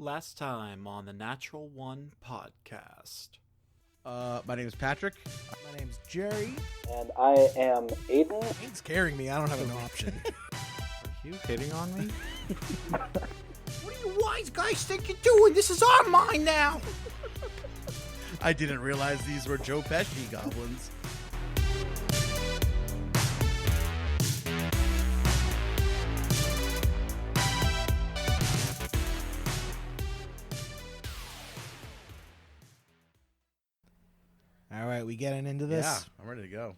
Last time on the Natural One podcast. My name is Patrick. My name's Jerry. And I am Aiden. Ain't scaring me. I don't have an option. Are you hitting on me? What do you wise guys think you're doing? This is our mine now. I didn't realize these were Joe Pesci goblins. All right, we getting into this? Yeah, I'm ready to go.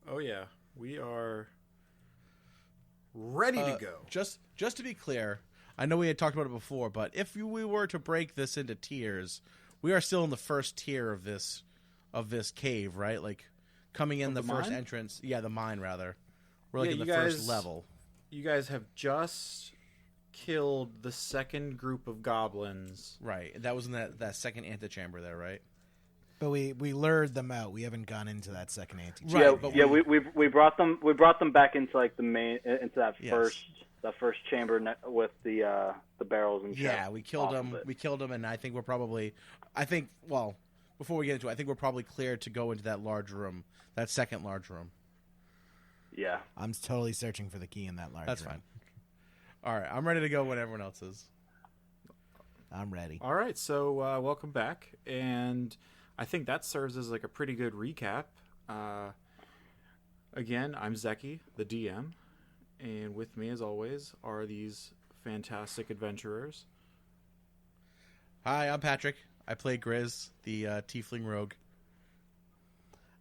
Oh yeah, we are ready to go. Just to be clear, I know we had talked about it before, but if we were to break this into tiers, we are still in the first tier of this cave, right? Like coming in the first mine? entrance. Yeah, the mine rather. We're like Yeah, in the you first guys- level. You guys have just killed the second group of goblins. Right. That was in that second antechamber there, right? But we lured them out. We haven't gone into that second antechamber. Right, Yeah, but yeah, we brought them back into like the main into that Yes. first chamber with the barrels and Yeah, chests we killed off of them. it. We killed them, and I think well, before we get into it, I think we're probably clear to go into that large room, that second large room. Yeah. I'm totally searching for the key in that large That's room. fine. All right, I'm ready to go when everyone else is. I'm ready. All right, so welcome back, and I think that serves as like a pretty good recap. Again, I'm Zeki, the DM, and with me, as always, are these fantastic adventurers. Hi, I'm Patrick. I play Grizz, the Tiefling Rogue.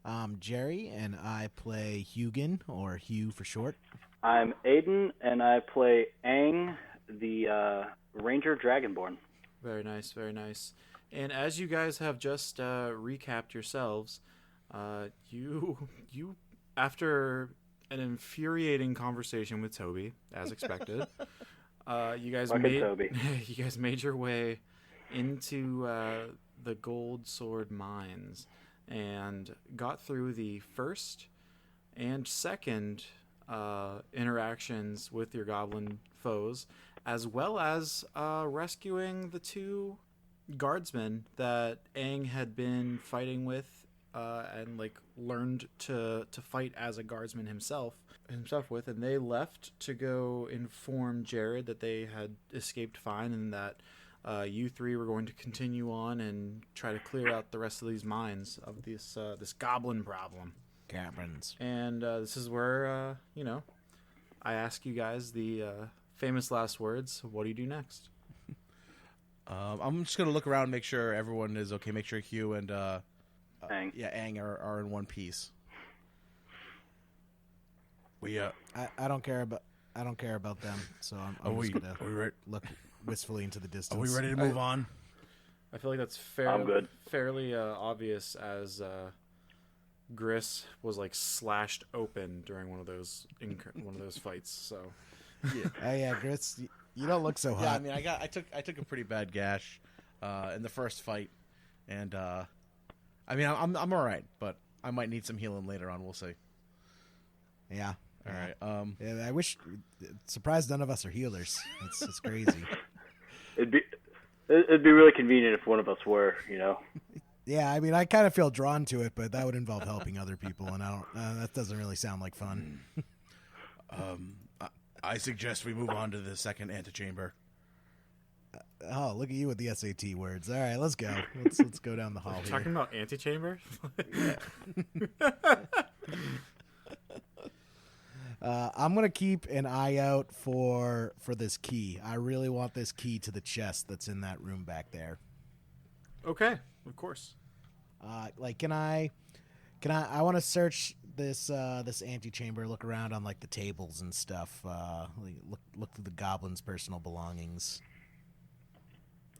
I'm Jerry, and I play Hugin, or Hugh for short. I'm Aiden, and I play Aang, the Ranger Dragonborn. Very nice, very nice. And as you guys have just recapped yourselves, you after an infuriating conversation with Toby, as expected, you guys Fucking Toby. you guys made your way into the Gold Sword Mines and got through the first and second interactions with your goblin foes, as well as rescuing the two guardsmen that Aang had been fighting with and like learned to fight as a guardsman himself with, and they left to go inform Jared that they had escaped fine and that you three were going to continue on and try to clear out the rest of these mines of this goblin problem. Caverns. And this is where I ask you guys the famous last words. What do you do next? I'm just gonna look around and make sure everyone is okay. Make sure Hugh and Aang. Aang are in one piece. We I don't care about them, so I'm just gonna look wistfully into the distance. Are we ready to move on? I feel like that's I'm good. fairly obvious, as Gris was like slashed open during one of those fights. So Oh yeah, Gris, you don't look so hot. Yeah, I mean, I took a pretty bad gash in the first fight, and I mean, I'm all right, but I might need some healing later on. We'll see. Yeah. All right. Yeah, I wish. Surprised none of us are healers. It's crazy. It'd be really convenient if one of us were, you know. Yeah, I mean, I kind of feel drawn to it, but that would involve helping other people, and I don't. That doesn't really sound like fun. I suggest we move on to the second antechamber. Oh, look at you with the SAT words. All right, let's go. Let's go down the hall here. talking about antechamber. I'm gonna keep an eye out for this key. I really want this key to the chest that's in that room back there. Okay, of course. Can I want to search this antechamber, look around on like the tables and stuff. Look through the goblins' personal belongings.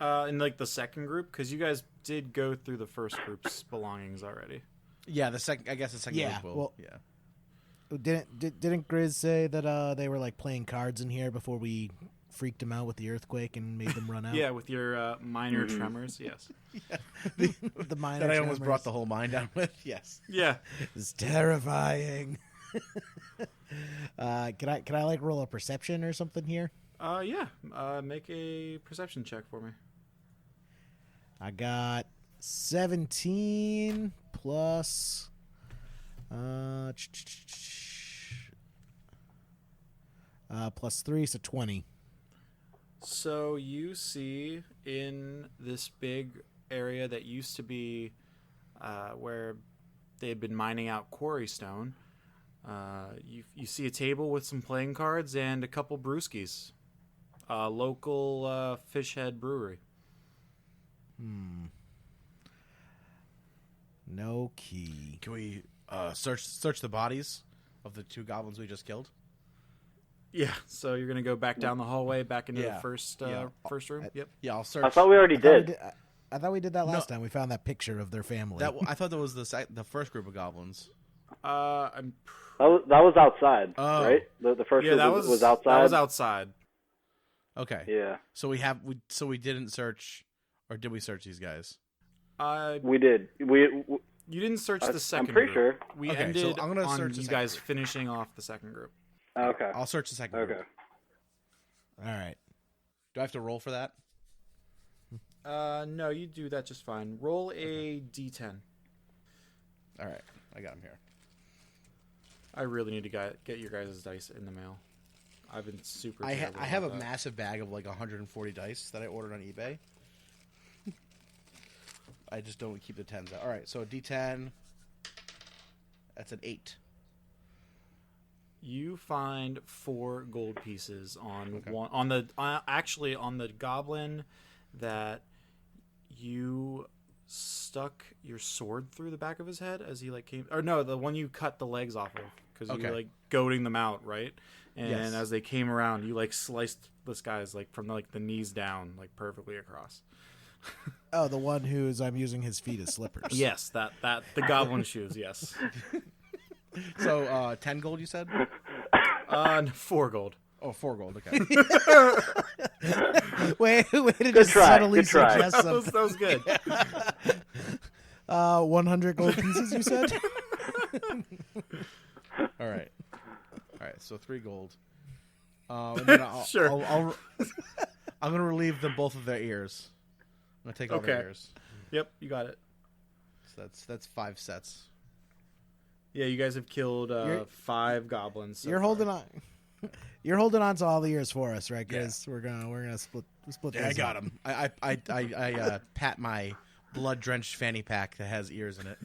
In like the second group, because you guys did go through the first group's belongings already. Yeah, the second. I guess the second. Yeah, group will. well- Yeah. Didn't Grizz say that they were like playing cards in here before we freaked them out with the earthquake and made them run out? Yeah, with your minor tremors. Yes. the minor That I almost tremors. brought the whole mine down with. Yes. Yeah. It's terrifying. Can I like roll a perception or something here? Yeah. Make a perception check for me. I got 17 plus plus 3, so 20. So you see in this big area that used to be where they had been mining out quarry stone, you see a table with some playing cards and a couple brewskis. Local Fish Head Brewery. No key. Can we search the bodies of the 2 goblins we just killed? Yeah, so you're gonna go back down the hallway, back into Yeah. the first Yeah. first room. Yep. Yeah, I'll search. I thought we already did. I thought we did that last time. We found that picture of their family. I thought that was the first group of goblins. I'm. That was outside, Oh. right? The first Yeah, one was outside. That was outside. Okay. Yeah, So we didn't search, or did we search these guys? we did. We You didn't search the second. I'm pretty group. sure. We Okay, so ended I'm gonna on search the you second guys group. finishing off the second group. Okay. I'll search the second Okay. group. All right. Do I have to roll for that? No, you do that just fine. Roll a d10. All right, I got him here. I really need to get your guys' dice in the mail. I've been super. I terrible have a about that. massive bag of like 140 dice that I ordered on eBay. I just don't keep the 10s out. All right, so D10. That's an 8. You find 4 gold pieces on one on the actually on the goblin that you stuck your sword through the back of his head as he like came, or no, the one you cut the legs off of because you were like goading them out, right? And Yes. as they came around, you like sliced this guy's like from like the knees down, like perfectly across. Oh, the one I'm using his feet as slippers. Yes, that the goblin shoes. Yes, So 10 gold, you said? 4 gold. Oh, 4 gold. Okay. Way to Good just try, subtly good try. suggest That was, something. that was good. 100 gold pieces, you said? All right. So 3 gold. And then Sure. I'm gonna relieve them both of their ears. I'm gonna take all their Okay. ears. Yep, you got it. So that's 5 sets. Yeah, you guys have killed You're- 5 goblins. So You're far. holding on. You're holding on to all the ears for us, right? Because we're gonna split. Yeah, I those got up. him. I pat my blood-drenched fanny pack that has ears in it.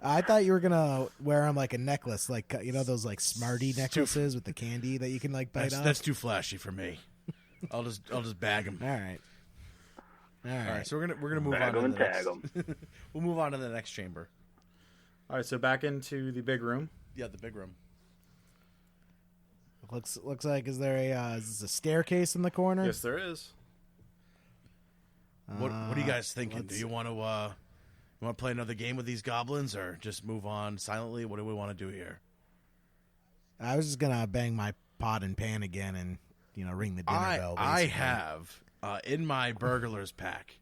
I thought you were gonna wear them like a necklace, like those like Smartie necklaces with the candy that you can like bite off. That's too flashy for me. I'll just bag them. All right. All All right. right, so we're gonna move Bag on 'em to and the tag next. 'em. We'll move on to the next chamber. All right, so back into the big room. Yeah, the big room. Looks like is this a staircase in the corner? Yes, there is. What are you guys thinking? let's- Do you want to play another game with these goblins, or just move on silently? What do we want to do here? I was just gonna bang my pot and pan again and ring the dinner bell. I basically. have in my burglar's pack.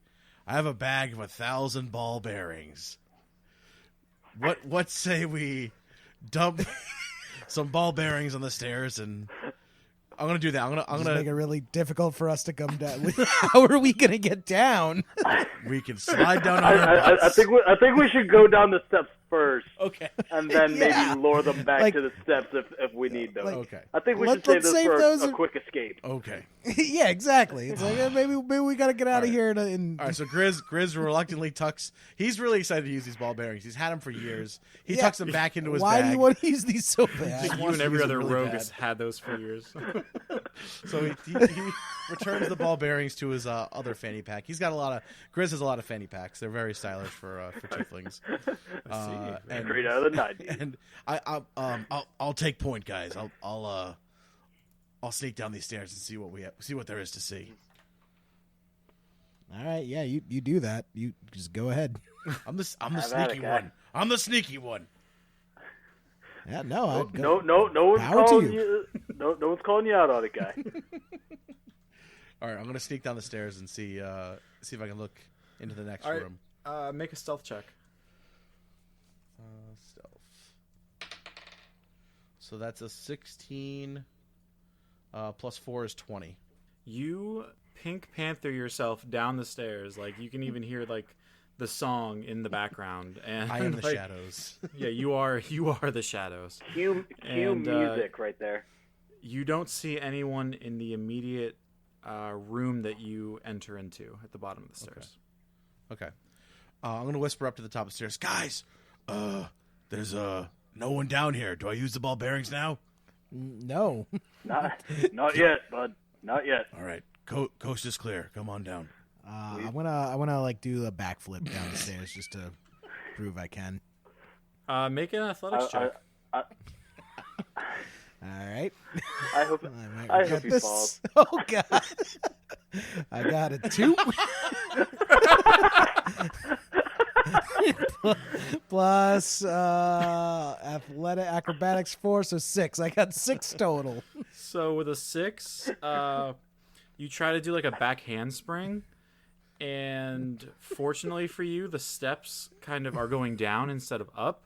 I have a bag of 1,000 ball bearings. What say we dump some ball bearings on the stairs, and I'm gonna do that. I'm Just gonna make it really difficult for us to come down. How are we gonna get down? we can slide down on our I butts. think we should go down the steps first, Okay. and then Yeah. maybe lure them back Like- to the steps if we need them. Okay. I think we Let's- should let's save this save for those- a quick escape. Okay. Yeah, exactly. It's like maybe we gotta get out of here. All right, so Grizz reluctantly tucks. He's really excited to use these ball bearings. He's had them for years. He Yeah. tucks them back into his Why bag. do you want to use these so I bad? think you wants and to every use it other really rogue bad. has had those for years. So he returns the ball bearings to his other fanny pack. He's got Grizz has a lot of fanny packs. They're very stylish for tieflings. And Straight out of the 90s. and I'll take point, guys. I'll sneak down these stairs and see what there is to see. All right, yeah, you do that. You just go ahead. I'm the Have at it, sneaky guy. one. I'm the sneaky one. Yeah, no, I'd go. No one's Power to calling you. you. No one's calling you out on it, guy. All right, I'm gonna sneak down the stairs and see if I can look into the next All right. room. Make a stealth check. Stealth. So that's a 16, +4 is 20. You Pink Panther yourself down the stairs. Like you can even hear like the song in the background. And I am the like, shadows. Yeah, you are the shadows. Cue And, music right there. You don't see anyone in the immediate room that you enter into at the bottom of the stairs. Okay. I'm going to whisper up to the top of the stairs. Guys, there's no one down here. Do I use the ball bearings now? No. Not yet, bud. Not yet. All right. Coast is clear. Come on down. I wanna like do a backflip down the stairs just to prove I can. Make an athletics check. All right. I hope might I regret hope he this. falls. Oh god. I got a 2. Plus athletic acrobatics 4, so 6. I got 6 total. So with a 6, you try to do like a back handspring, and fortunately for you, the steps kind of are going down instead of up,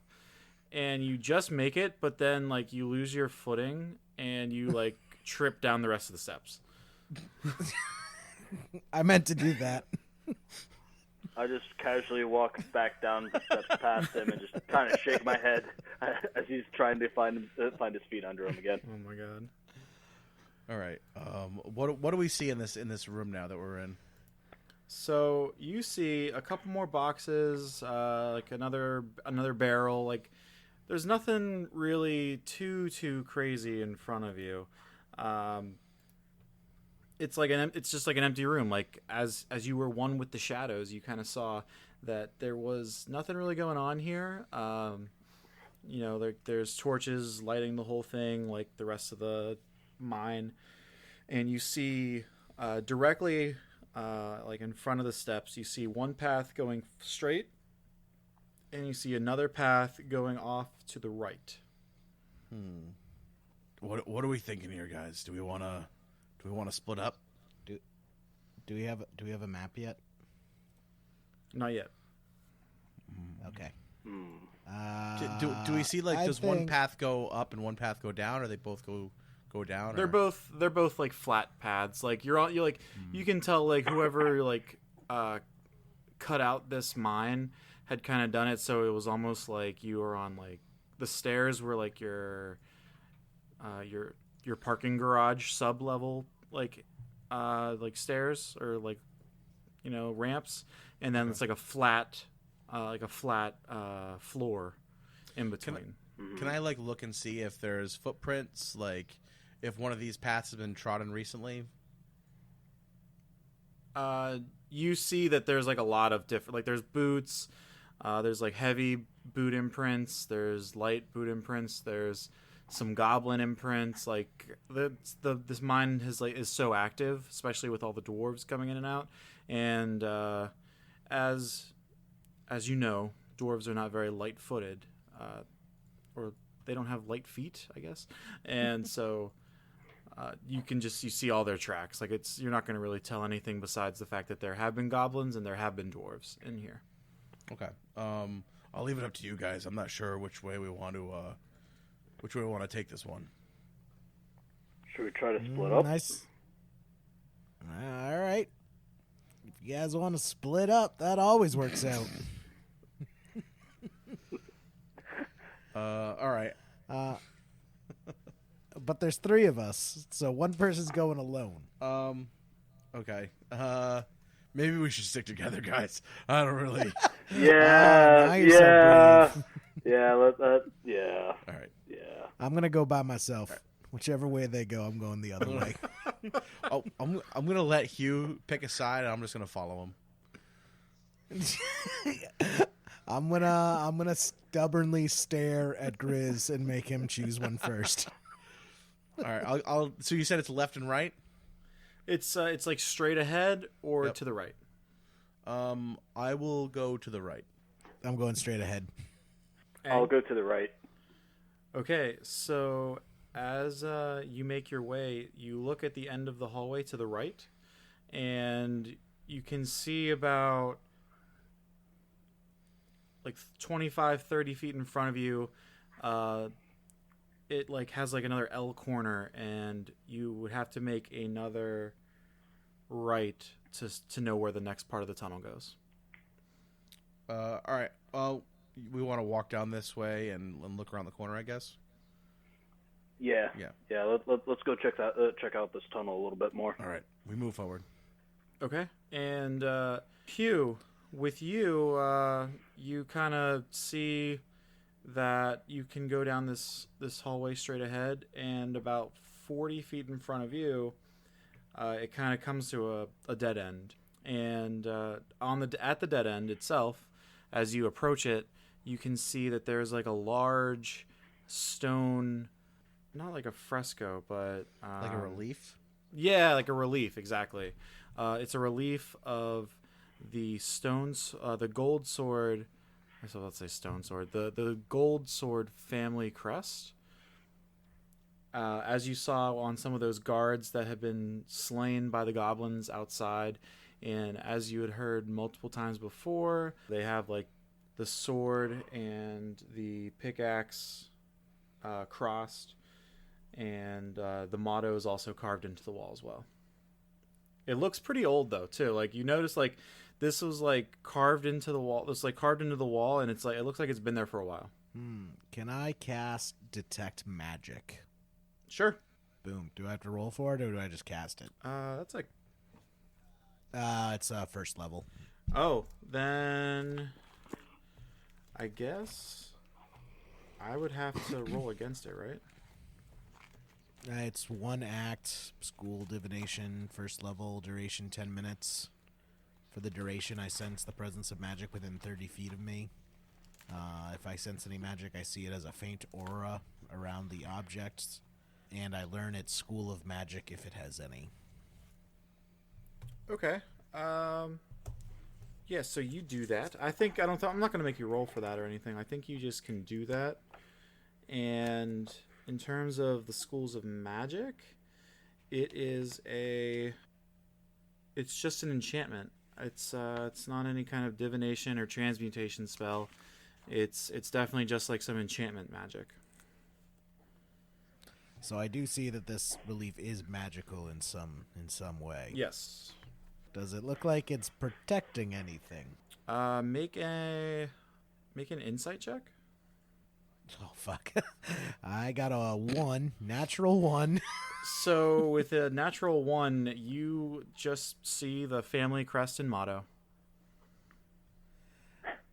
and you just make it, but then like you lose your footing and you like trip down the rest of the steps. I meant to do that. I just casually walk back down the steps past him and just kind of shake my head as he's trying to find his feet under him again. Oh my god. All right. What do we see in this room now that we're in? So you see a couple more boxes, like another barrel. Like there's nothing really too crazy in front of you. It's just like an empty room. Like as you were one with the shadows, you kind of saw that there was nothing really going on here. There's torches lighting the whole thing, like the rest of the mine, and you see directly like in front of the steps, you see one path going straight, and you see another path going off to the right. What are we thinking here, guys? Do we want to split up? Do we have a map yet? Not yet. Okay. Do we see like I does one think- path go up and one path go down, or they both go down? They're both like flat paths. Like you're like you can tell like whoever like cut out this mine had kind of done it, so it was almost like you were on like the stairs were like your parking garage sub level like stairs or like ramps, and then it's like a flat floor in between. Can I like look and see if there's footprints, like if one of these paths has been trodden recently? You see that there's like a lot of different, like there's boots, there's like heavy boot imprints, there's light boot imprints, there's some goblin imprints. Like this mine is so active, especially with all the dwarves coming in and out. And as you know, dwarves are not very light-footed, or they don't have light feet, I guess. And so you see all their tracks. Like you're not going to really tell anything besides the fact that there have been goblins and there have been dwarves in here. Okay. I'll leave it up to you guys. I'm not sure which way we want to take this one. Should we try to split up? Nice. All right. If you guys want to split up, that always works out. All right. But there's 3 of us, so one person's going alone. Okay. Maybe we should stick together, guys. I don't really. Yeah. now you're so brave. Yeah. All right. Yeah. I'm going to go by myself. Whichever way they go, I'm going the other way. I'm gonna let Hugh pick a side, and I'm just gonna follow him. I'm gonna stubbornly stare at Grizz and make him choose one first. All right. I'll. So you said it's left and right. It's like straight ahead or Yep. to the right. I will go to the right. I'm going straight ahead. I'll go to the right. Okay, so as you make your way, you look at the end of the hallway to the right, and you can see about like 25, 30 feet in front of you it like has like another L corner, and you would have to make another right to know where the next part of the tunnel goes. All right. Well, we want to walk down this way and look around the corner, I guess. Yeah. Yeah. Yeah. Let's go check out this tunnel a little bit more. All right. We move forward. Okay. And Hugh, with you, you kind of see that you can go down this hallway straight ahead, and about 40 feet in front of you, it kind of comes to a dead end. And at the dead end itself, as you approach it, you can see that there's like a large stone, not like a fresco, but Like a relief? yeah, like a relief, exactly. It's a relief of the stones, the gold sword. So let's say stone sword. The gold sword family crest. As you saw on some of those guards that had been slain by the goblins outside, and as you had heard multiple times before, they have like the sword and the pickaxe crossed, and the motto is also carved into the wall as well. It looks pretty old though too. Like you notice, like this was like carved into the wall. It's like carved into the wall, and it's like it looks like it's been there for a while. Can I cast Detect Magic? Sure. Boom. Do I have to roll for it, or do I just cast it? That's like It's first level. oh, then I guess I would have to roll against it, right? It's one act, school divination, first level, duration 10 minutes. For the duration, I sense the presence of magic within 30 feet of me. If I sense any magic, I see it as a faint aura around the objects, and I learn its school of magic if it has any. Okay. Yeah, so you do that. I'm not going to make you roll for that or anything. I think you just can do that. And in terms of the schools of magic, it's just an enchantment. It's not any kind of divination or transmutation spell. It's definitely just like some enchantment magic. So I do see that this relief is magical in some way. Yes. Does it look like it's protecting anything? Make an insight check. Oh, fuck. I got a 1, natural 1. So with a natural 1, you just see the family crest and motto.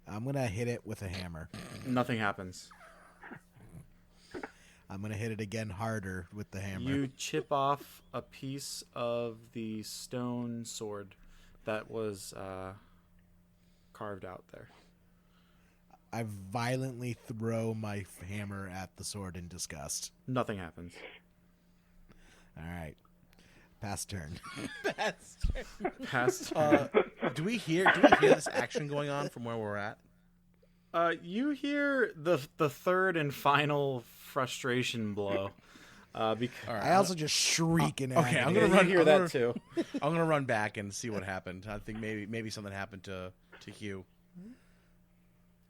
I'm going to hit it with a hammer. Nothing happens. I'm going to hit it again harder with the hammer. You chip off a piece of the stone sword that was carved out there. I violently throw my hammer at the sword in disgust. Nothing happens. All right. Pass turn. Past. Do we hear this action going on from where we're at? You hear the third and final frustration blow. All right, I also just shriek in okay, agony. I'm gonna You run. hear I'm that gonna- too. I'm gonna run back and see what happened. I think maybe something happened to Hugh.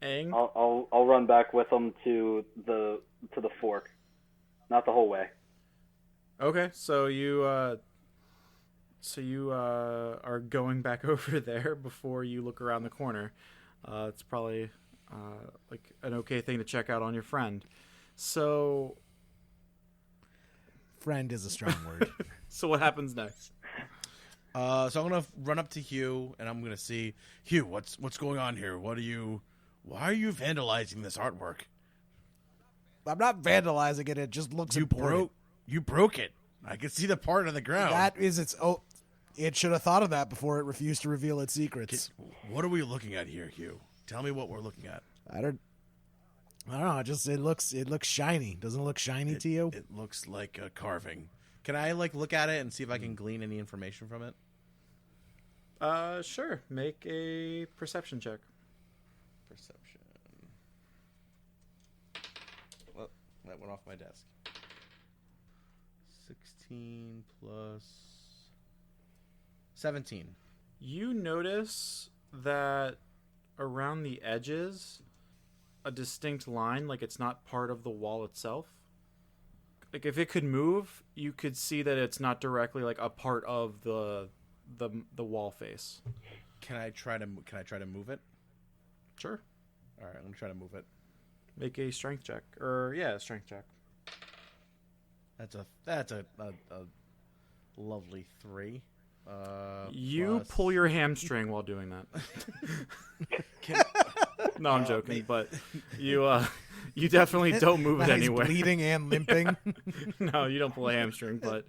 Aang? I'll run back with them to the fork, not the whole way. Okay, so you are going back over there before you look around the corner. It's probably like an okay thing to check out on your friend. So Friend is a strong word. what happens next? So I'm gonna run up to Hugh and I'm gonna see Hugh. What's going on here? Why are you vandalizing this artwork? I'm not vandalizing it. It just looks important. You broke it. I can see the part on the ground. That is its... Oh, it should have thought of that before it refused to reveal its secrets. What are we looking at here, Hugh? Tell me what we're looking at. I don't know. It looks shiny. Doesn't it look shiny to you? It looks like a carving. Can I look at it and see if I can glean any information from it? Sure. Make a perception check. Perception. Well, that went off my desk. 16 plus 17. You notice that around the edges, a distinct line, like it's not part of the wall itself. like if it could move, you could see that it's not directly like a part of the wall face. Can I try to move it? Sure. All right, I'm gonna try to move it. Make a strength check, or yeah, strength check. That's a lovely 3. You plus- pull your hamstring while doing that. Can- No, I'm joking, but you definitely don't move it He's anywhere. bleeding and limping. No, you don't pull a hamstring, but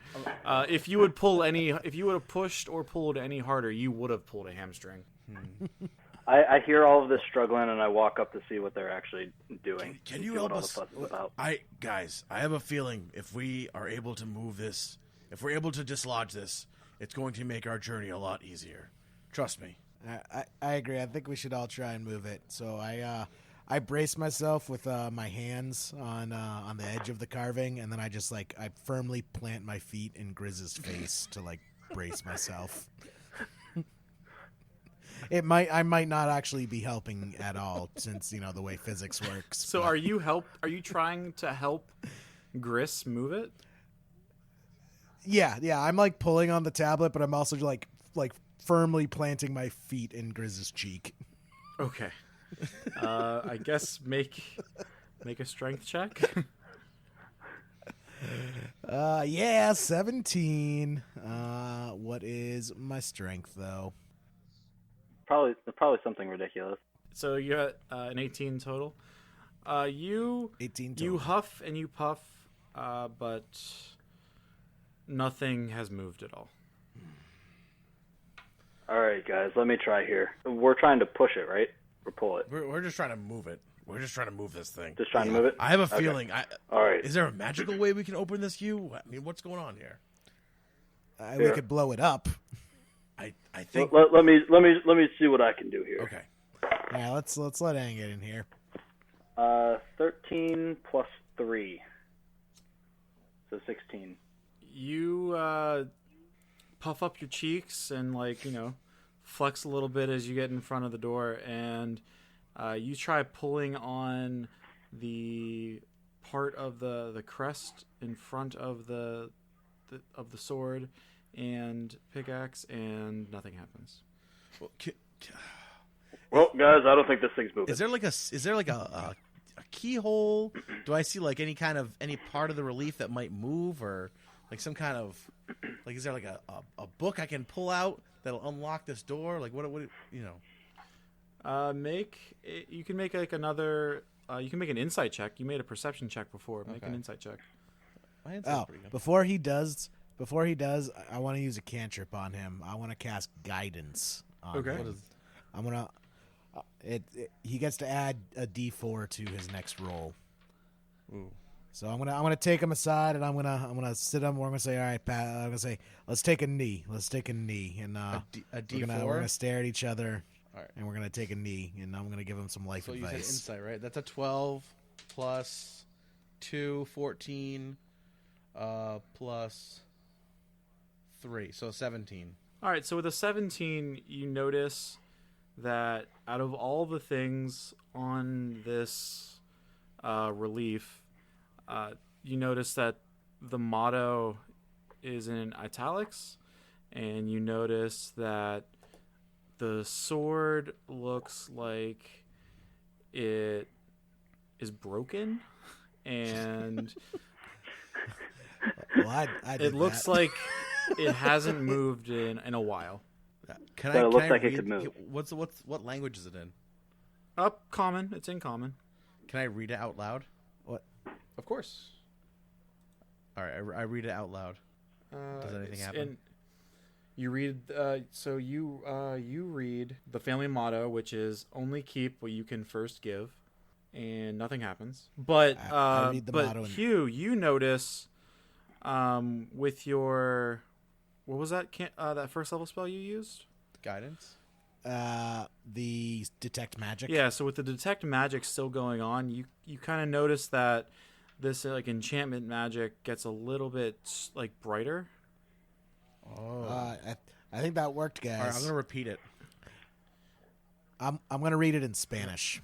if you would have pushed or pulled any harder, you would have pulled a hamstring. I hear all of this struggling, and I walk up to see what they're actually doing. Can See you what help all the us? fuss is about. Guys, I have a feeling if we are able to move this, if we're able to dislodge this, it's going to make our journey a lot easier. Trust me. I agree. I think we should all try and move it. So I brace myself with my hands on the edge of the carving, and then I firmly plant my feet in Grizz's face to brace myself. I might not actually be helping at all, since the way physics works. So but- are you trying to help Gris move it? Yeah. I'm pulling on the tablet, but I'm also firmly planting my feet in Grizz's cheek. Okay. I guess make a strength check. 17. What is my strength though? Probably something ridiculous. So you got an 18 total. You 18 you total. huff and you puff, but nothing has moved at all. All right, guys, let me try here. We're trying to push it, right? Or pull it. We're just trying to move it. We're just trying to move this thing. Just trying to move it. I have a Okay. feeling. All right. Is there a magical way we can open this queue? I mean, what's going on here? We could blow it up. I think. Let me see what I can do here. Okay. Yeah, let's let Aang get in here. 13 plus 3, so 16. You puff up your cheeks and flex a little bit as you get in front of the door, and you try pulling on the part of the crest in front of the sword and pickaxe, and nothing happens. Well, Well, guys, I don't think this thing's moving. is there like a keyhole? Do I see any part of the relief that might move, or some kind of is there a book I can pull out that'll unlock this door? What you know? You can make another. You can make an insight check. You made a perception check before. Make an Okay. insight check. My insight's Oh, pretty good. before he does, I want to use a cantrip on him. I want to cast guidance on Okay. him. I'm gonna. He gets to add a D4 to his next roll. Ooh. So I'm gonna take him aside, and I'm gonna sit him. We're gonna say, all right, Pat. I'm gonna say, let's take a knee. Let's take a knee, and A we're D4. gonna stare at each other, All right. and we're gonna take a knee, and I'm gonna give him some life So you said advice. insight, right? That's a 12 plus 2, 14, plus 3, so 17. All right, so with a 17, you notice that out of all the things on this relief, you notice that the motto is in italics, and you notice that the sword looks like it is broken, and Well, I did it looks that. like it hasn't moved in a while. Can But it looks like it read- could move. What language is it in? Common. It's in common. Can I read it out loud? Of course. All right, I read it out loud. Does anything happen? And you read. So you read the family motto, which is "Only keep what you can first give," and nothing happens. But I read the but motto in- Hugh, you notice, with your, what was that? That first level spell you used? Guidance. The detect magic. Yeah. So with the detect magic still going on, you kind of notice that this enchantment magic gets a little bit brighter. Oh. I think that worked, guys. All right, I'm gonna repeat it. I'm gonna read it in Spanish.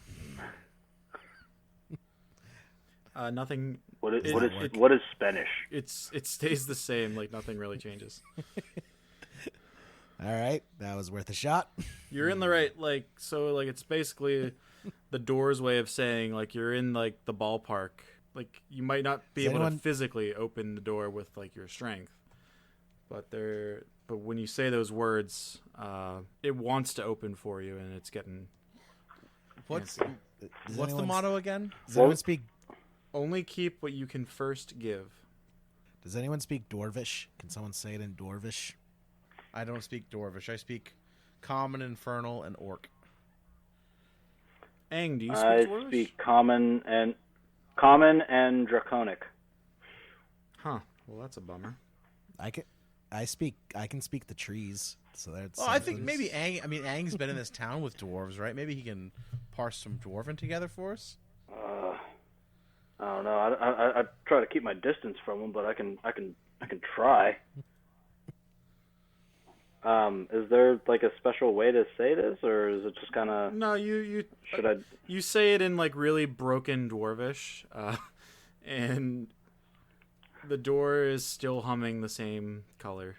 Nothing What is Spanish? It stays the same. Like nothing really changes. All right, that was worth a shot. You're in the right, like, so, like, it's basically the door's way of saying, like, you're in, like, the ballpark. Like, you might not be able to physically open the door with, like, your strength. But when you say those words, it wants to open for you, and it's getting... What's the motto again? Does anyone speak... Only keep what you can first give. Does anyone speak Dwarvish? Can someone say it in Dwarvish? I don't speak Dwarvish. I speak Common, Infernal, and Orc. Aang, do you speak I Dwarvish? speak Common and Draconic. Huh. Well, that's a bummer. I can speak the trees. So that's. Oh, I think maybe Aang. I mean, Aang's been in this town with dwarves, right? Maybe he can parse some dwarven together for us. I don't know. I try to keep my distance from him, but I can try. Is there like a special way to say this, or is it just kind of? No, you Should I? You say it in like really broken Dwarvish, and the door is still humming the same color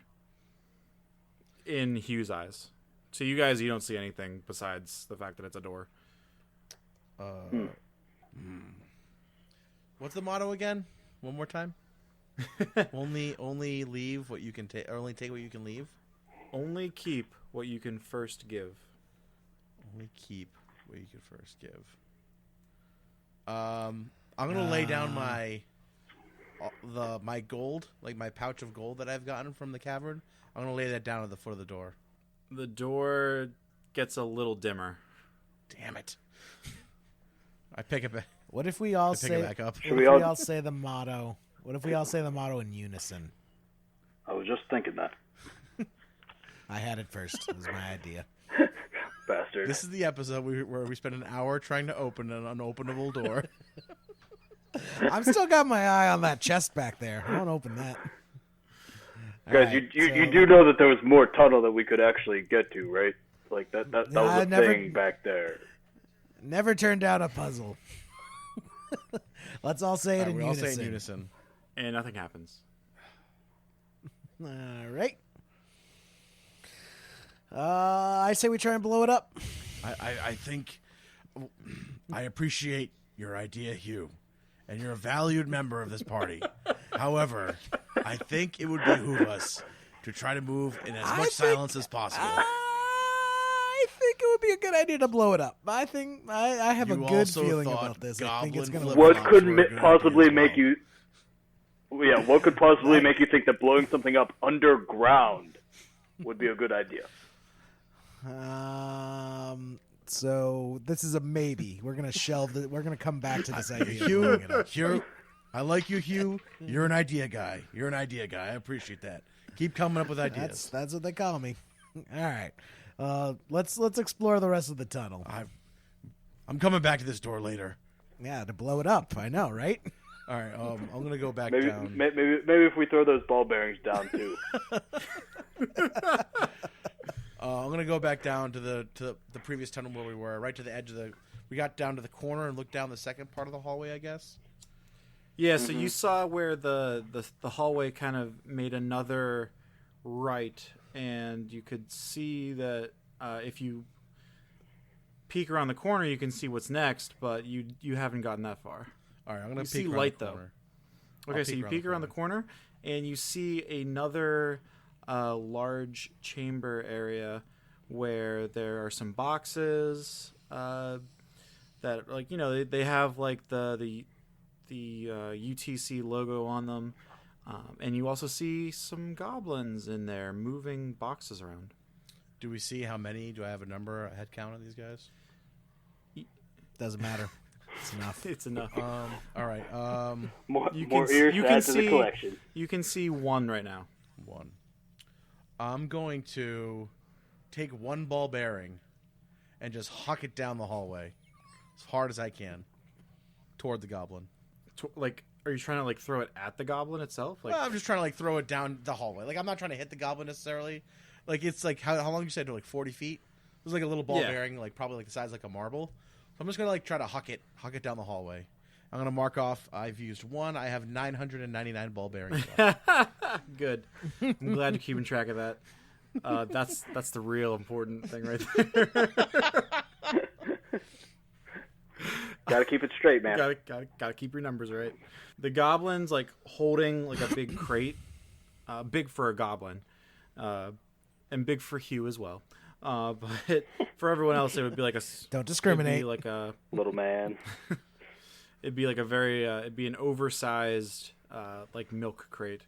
in Hugh's eyes. So you guys, you don't see anything besides the fact that it's a door. What's the motto again? One more time. only leave what you can take, or only take what you can leave. Only keep what you can first give. Only keep what you can first give. I'm gonna lay down my gold, like my pouch of gold that I've gotten from the cavern. I'm gonna lay that down at the foot of the door. The door gets a little dimmer. Damn it! I pick it back. What if we all Pick say? it back up. What if we all say the motto? What if we all say the motto in unison? I was just thinking that. I had it first. It was my idea. Bastard. This is the episode where we spend an hour trying to open an unopenable door. I've still got my eye on that chest back there. I won't open that. Guys, Alright, you do know that there was more tunnel that we could actually get to, right? Like that was I a never- thing back there. Never turned down a puzzle. Let's all say it in We all unison. say in unison. And nothing happens. All right. I say we try and blow it up. I think I appreciate your idea, Hugh, and you're a valued member of this party. However, I think it would behoove us to try to move in as much silence as possible. I think it would be a good idea to blow it up. I think I have You a good also feeling thought about this. I think it's goblin going to flip- work. What could were a good possibly idea as make well. you? Yeah, what could possibly make you think that blowing something up underground would be a good idea? So this is a maybe. We're gonna shelve it. We're gonna come back to this idea. of Hugh, blowing it up. Hugh, I like you, Hugh. You're an idea guy. I appreciate that. Keep coming up with ideas. That's what they call me. All right. Let's explore the rest of the tunnel. I'm coming back to this door later. Yeah, to blow it up. I know, right? All right, I'm gonna go back Maybe down. maybe if we throw those ball bearings down too. I'm gonna go back down to the previous tunnel where we were, right to the edge of the. We got down to the corner and looked down the second part of the hallway, I guess. Yeah, so you saw where the hallway kind of made another right, and you could see that if you peek around the corner, you can see what's next, but you haven't gotten that far. All right, I'm gonna You see peek around light, the though. corner. Okay, I'll so you peek peek around around the the corner, and you see another large chamber area where there are some boxes that, like, they have like the UTC logo on them, and you also see some goblins in there moving boxes around. Do we see how many? Do I have a number, a head count of these guys? Doesn't matter. It's enough. It's enough. All right. More You more can- ears you to can add to the see- collection. You can see one right now. One. I'm going to take one ball bearing and just huck it down the hallway as hard as I can toward the goblin. Like, are you trying to like throw it at the goblin itself? Like, Well, I'm just trying to like throw it down the hallway. Like I'm not trying to hit the goblin necessarily. Like it's like how long you said to like 40 feet? It was like a little ball Yeah. bearing, like probably like the size of like a marble. So I'm just gonna like try to huck it down the hallway, I'm going to mark off. I've used 1. I have 999 ball bearings left. Good. I'm glad you're keeping track of that. That's the real important thing right there. Gotta keep it straight, man. Gotta keep your numbers right. The goblin's like holding like a big crate, big for a goblin, and big for Hugh as well. But for everyone else, it would be like a Don't discriminate. It'd be like a Little man. it'd be like a very it'd be an oversized like milk crate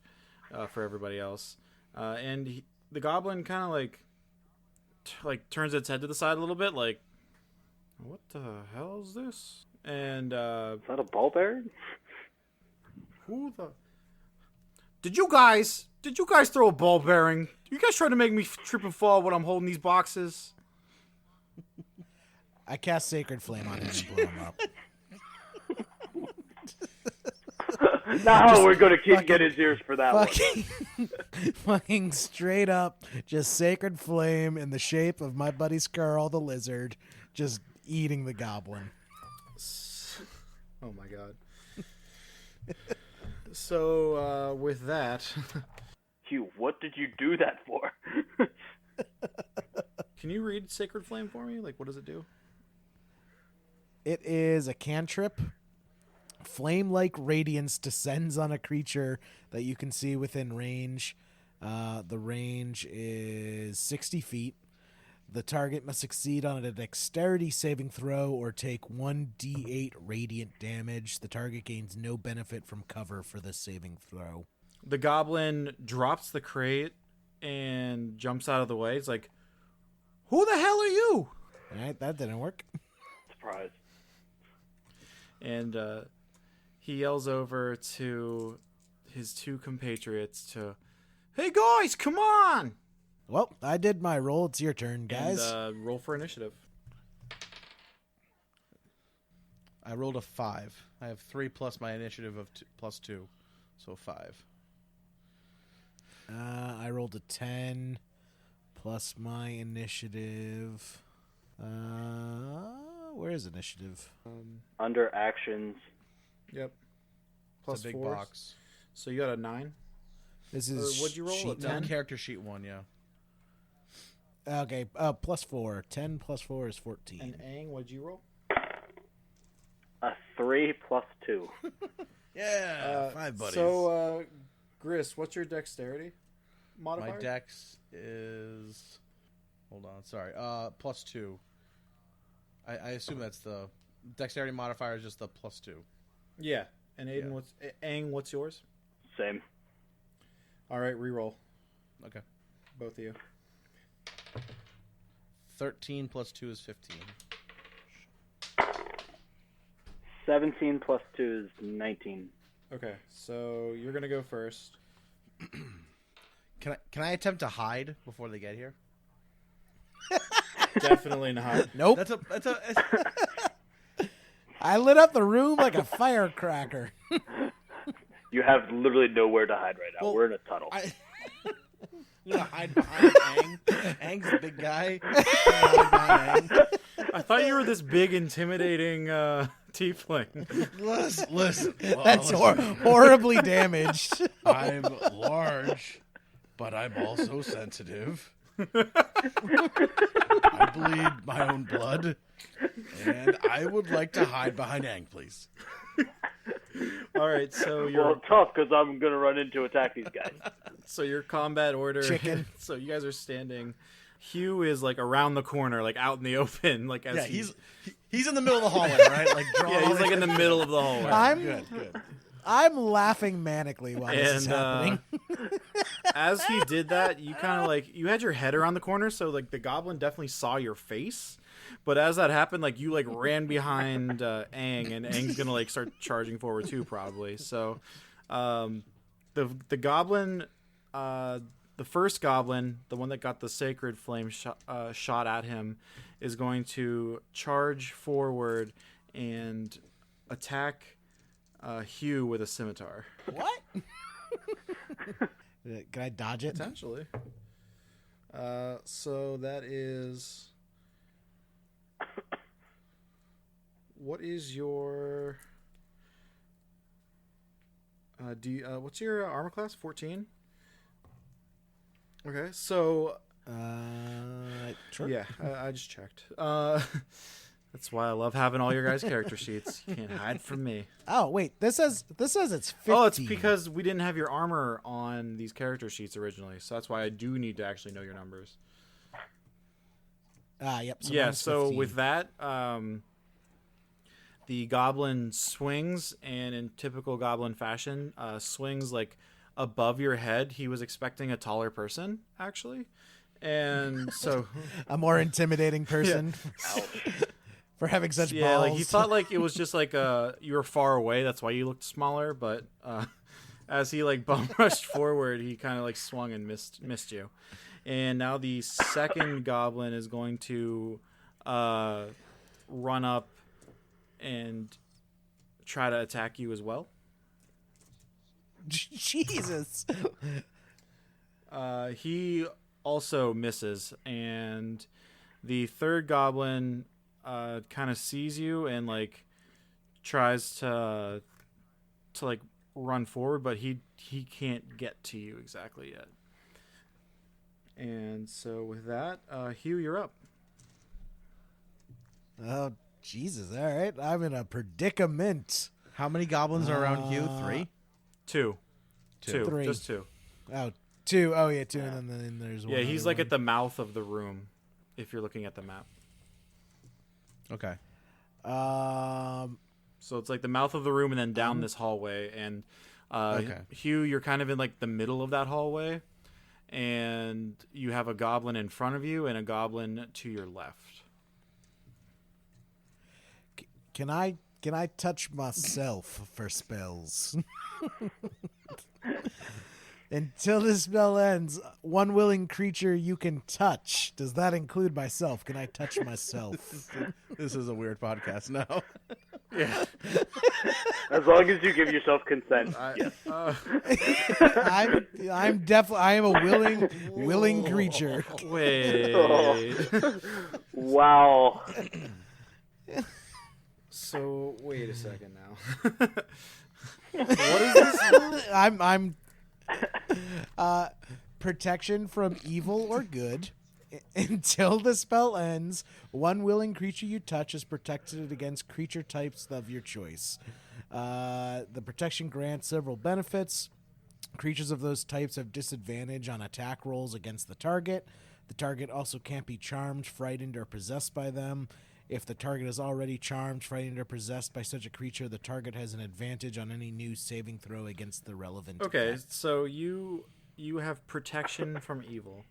for everybody else, and the goblin kind of like turns its head to the side a little bit, like, what the hell is this? And Is that a ball bearing? who the? Did you guys throw a ball bearing? You guys trying to make me trip and fall when I'm holding these boxes? I cast Sacred Flame on him and blow him up. No, we're gonna get his ears for that one. Fucking straight up, just Sacred Flame in the shape of my buddy Skrull the lizard, just eating the goblin. Oh my god. So with that, Hugh, what did you do that for? can you read Sacred Flame for me? Like, what does it do? It is a cantrip. Flame-like radiance descends on a creature that you can see within range. The range is 60 feet. The target must succeed on a dexterity saving throw or take 1d8 radiant damage. The target gains no benefit from cover for this saving throw. The goblin drops the crate and jumps out of the way. It's like, who the hell are you? All right, that didn't work. Surprise. And he yells over to his two compatriots to, hey guys, come on! Well, I did my roll. It's your turn, guys. And roll for initiative. I rolled a 5. I have 3 plus my initiative of +2, so 5. I rolled a 10 plus my initiative. Where is initiative? Under actions. Yep. It's Plus a big 4. box. So you got a 9. This is what'd you roll? sheet A No, 10? character sheet 1, yeah. Okay, plus 4. 10 plus 4 is 14. And Aang, what'd you roll? A 3 plus 2. Yeah, 5 buddies. So, Gris, what's your dexterity modifier? my dex is... Hold on, sorry. +2. I assume that's the... Dexterity modifier is just the +2. Yeah. And Aiden, Yeah. Aang, what's yours? Same. All right, reroll. Okay. Both of you. 13 plus 2 is 15. 17 plus 2 is 19. Okay, so you're gonna go first. Can I attempt to hide before they get here? Definitely not. Nope. That's a I lit up the room like a firecracker. You have literally nowhere to hide right now. Well, We're in a tunnel. You gotta hide behind Aang. Aang's a big guy. Hide behind Aang. I thought you were this big, intimidating tiefling. Listen. That's horribly damaged. I'm large, but I'm also sensitive. I bleed my own blood, and I would like to hide behind Aang, please. All right, so your Well, tough because I'm gonna run in to attack these guys. your combat order. Chicken. So you guys are standing. Hugh is like around the corner, like out in the open, like as Yeah, he- he's in the middle of the hallway, right? Like yeah, he's like in the middle of the hallway. Good. I'm laughing manically while this is And happening. as he did that, you kind of like you had your head around the corner, so like the goblin definitely saw your face. But as that happened, like you like ran behind Aang, and Aang's gonna like start charging forward too, probably. So, the goblin, the first goblin, the one that got the sacred flame shot at him, is going to charge forward and attack Hugh with a scimitar. What? Can I dodge it? Potentially. So that is. What is your What's your armor class? 14. Okay, so Sure. yeah, I just checked. That's why I love having all your guys' character sheets. You can't hide from me. Oh wait, this says it's 15. Oh, it's because we didn't have your armor on these character sheets originally, so that's why I do need to actually know your numbers. Yep. So Yeah, mine's so 15. with that, the goblin swings, and in typical goblin fashion, swings like above your head. He was expecting a taller person, actually. And so a more intimidating person for having such yeah, balls. like he thought like it was just like you were far away, that's why you looked smaller, but as he like bum rushed forward, he kind of like swung and missed you. And now the second goblin is going to run up and try to attack you as well. Jesus. He also misses, and the third goblin kind of sees you and like tries to like run forward, but he can't get to you exactly yet. And so with that, Hugh, you're up. Oh Jesus! All right, I'm in a predicament. How many goblins are around Hugh? 3? Two. Three. Just two. Oh, 2. Oh yeah, 2, and then there's one. Yeah, he's other like one. at the mouth of the room, if you're looking at the map. Okay. So it's like the mouth of the room and then down this hallway. And Okay. Hugh, you're kind of in like the middle of that hallway. And you have a goblin in front of you and a goblin to your left. Can I touch myself for spells? Until this spell ends, one willing creature you can touch. Does that include myself? Can I touch myself? This is a weird podcast now. Yeah. As long as you give yourself consent. I am a willing creature. Wait. Wow. So, wait a second now. What is this? I'm protection from evil or good. Until the spell ends, one willing creature you touch is protected against creature types of your choice. The protection grants several benefits. Creatures of those types have disadvantage on attack rolls against the target. The target also can't be charmed, frightened, or possessed by them. If the target is already charmed, frightened, or possessed by such a creature, the target has an advantage on any new saving throw against the relevant Okay, effect. so you have protection from evil.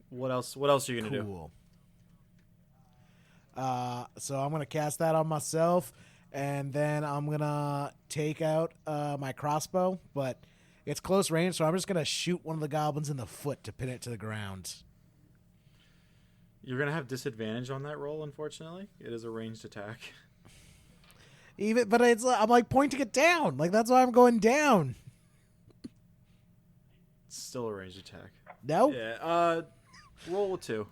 What else are you going to do? Cool. So I'm gonna cast that on myself, and then I'm gonna take out my crossbow, but it's close range, so I'm just gonna shoot one of the goblins in the foot to pin it to the ground. You're going to have disadvantage on that roll, unfortunately. It is a ranged attack. But I'm like pointing it down, like that's why I'm going down. It's still a ranged attack. No. Yeah, roll with 2.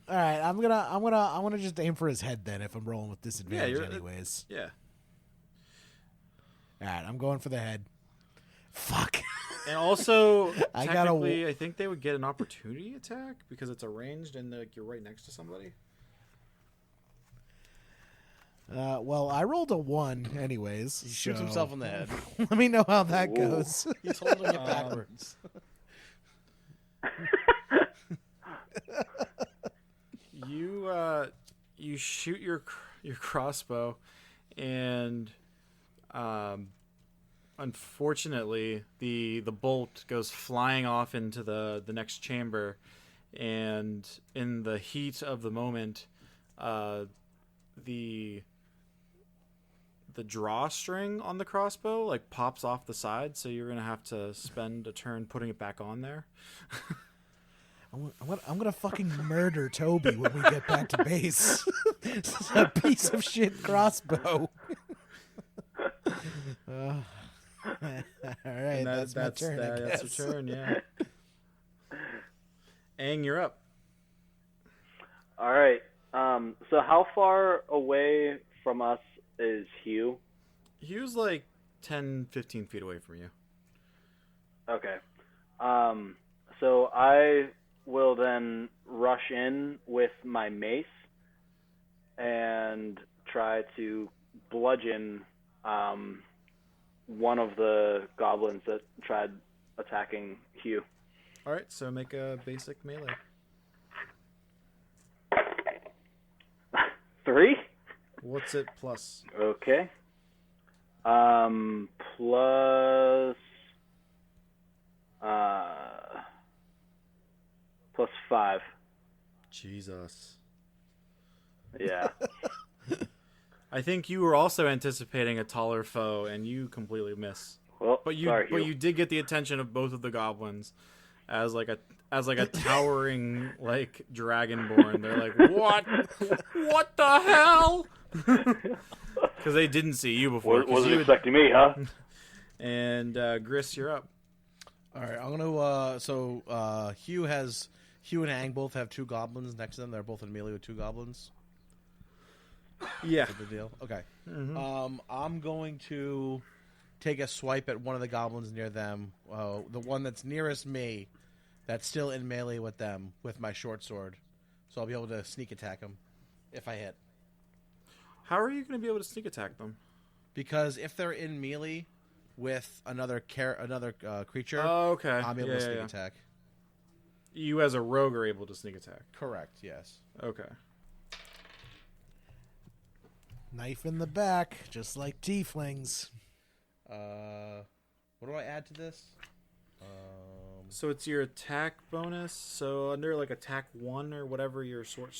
All right, I'm gonna just aim for his head then if I'm rolling with disadvantage you're- anyways. Yeah. All right, I'm going for the head. Fuck. And also, I gotta technically, I think they would get an opportunity attack because it's arranged and like you're right next to somebody. Well, I rolled a 1 anyways. He shoots so himself in the head. Let me know how that Ooh. goes. He's holding it backwards. You shoot your crossbow, and unfortunately, the bolt goes flying off into the next chamber, and in the heat of the moment, the drawstring on the crossbow like pops off the side, so you're gonna have to spend a turn putting it back on there. I'm gonna fucking murder Toby when we get back to base. This is a piece of shit crossbow. All right, And that's my turn. I guess. That's your turn, yeah. Aang, you're up. All right. So how far away from us is Hugh? Hugh's like 10, 15 feet away from you. Okay. So I will then rush in with my mace and try to bludgeon one of the goblins that tried attacking Hugh. All right, so make a basic melee. 3? What's it plus? Okay. Plus 5. Jesus. Yeah. I think you were also anticipating a taller foe, and you completely miss. Well, But you, sorry, but Hugh. you did get the attention of both of the goblins, as like a towering like dragonborn. They're like, what the hell? Because they didn't see you before. 'cause Wasn't you had- expecting me, huh? And Gris, you're up. All right, I'm gonna. Hugh and Ang both have 2 goblins next to them. They're both in melee with 2 goblins. Yeah. Is that the deal? Okay. I'm going to take a swipe at one of the goblins near them. The one that's nearest me, that's still in melee with them, with my short sword. So I'll be able to sneak attack him if I hit. How are you going to be able to sneak attack them? Because if they're in melee with another creature, Oh, okay. I'm able to sneak attack. You as a rogue are able to sneak attack. Correct. Yes. Okay. Knife in the back, just like tieflings. What do I add to this? So it's your attack bonus. So under like attack 1 or whatever your short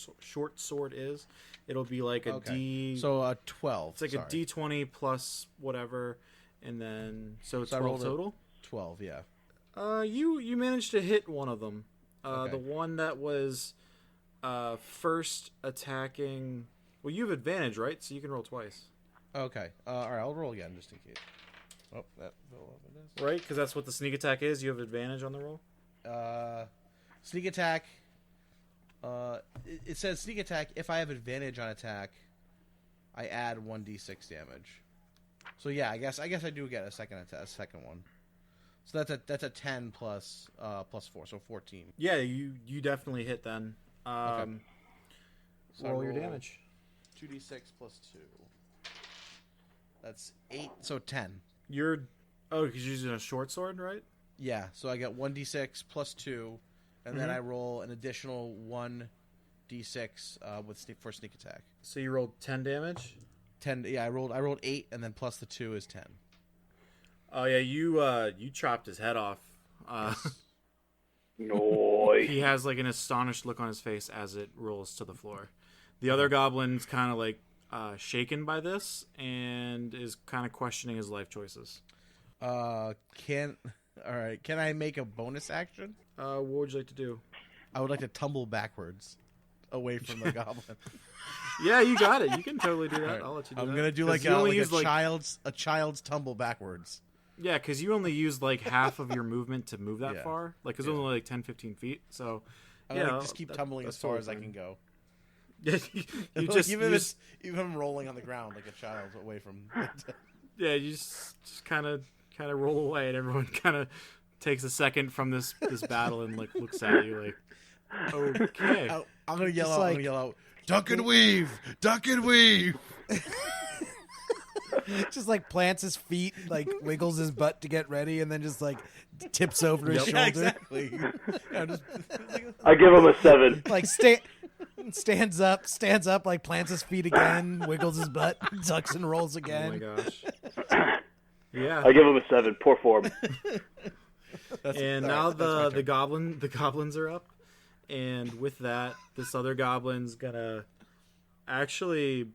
sword is, it'll be like a Okay. D. So 12. It's like sorry. a D20 plus whatever, and then so it's So I 12 rolled total. 12. Yeah. You managed to hit one of them. Okay. The one that was first attacking. Well, you have advantage, right? So you can roll twice, Okay. All right. I'll roll again just in case. Oh, that fell off it is. right? Because that's what the sneak attack is. You have advantage on the roll. Sneak attack. It says sneak attack. If I have advantage on attack, I add 1d6 damage. So yeah, I guess I do get a second one. So that's a 10 plus 4, so 14. Yeah, you definitely hit then. So I roll your damage. 2d6 plus 2. That's 8. So 10. Because you're using a short sword, right? Yeah. So I get 1d6 plus 2, and then I roll an additional 1d6 for sneak attack. So you rolled 10 damage. 10. Yeah, I rolled 8, and then plus the 2 is 10. Oh yeah, you chopped his head off. Noise. He has like an astonished look on his face as it rolls to the floor. The other goblin's kind of like shaken by this and is kind of questioning his life choices. Can I make a bonus action? What would you like to do? I would like to tumble backwards away from the goblin. Yeah, you got it. You can totally do that. Right. I'll let you do I'm that. gonna do 'Cause like you only use, a child's tumble backwards. Yeah, because you only used like half of your movement to move that Yeah. far. Like it's only like 10, 15 feet. So I'm you gonna know, just keep that- tumbling that's as far totally as I fine. can go. Yeah, you just even you if just- even if I'm rolling on the ground like a child away from. yeah, you just kind of roll away, and everyone kind of takes a second from this battle and like looks at you like, okay. I'm gonna yell Just out. I'm like- gonna yell out. Duck and weave. Duck and weave. Just like plants his feet, like wiggles his butt to get ready, and then just like tips over his shoulder. Yeah, exactly. Yeah, just- I give him a 7. Like stands up, like plants his feet again, wiggles his butt, ducks and rolls Oh my again. gosh. Yeah. I give him a 7. Poor form. And now the goblins are up, and with that, this other goblin's gonna actually,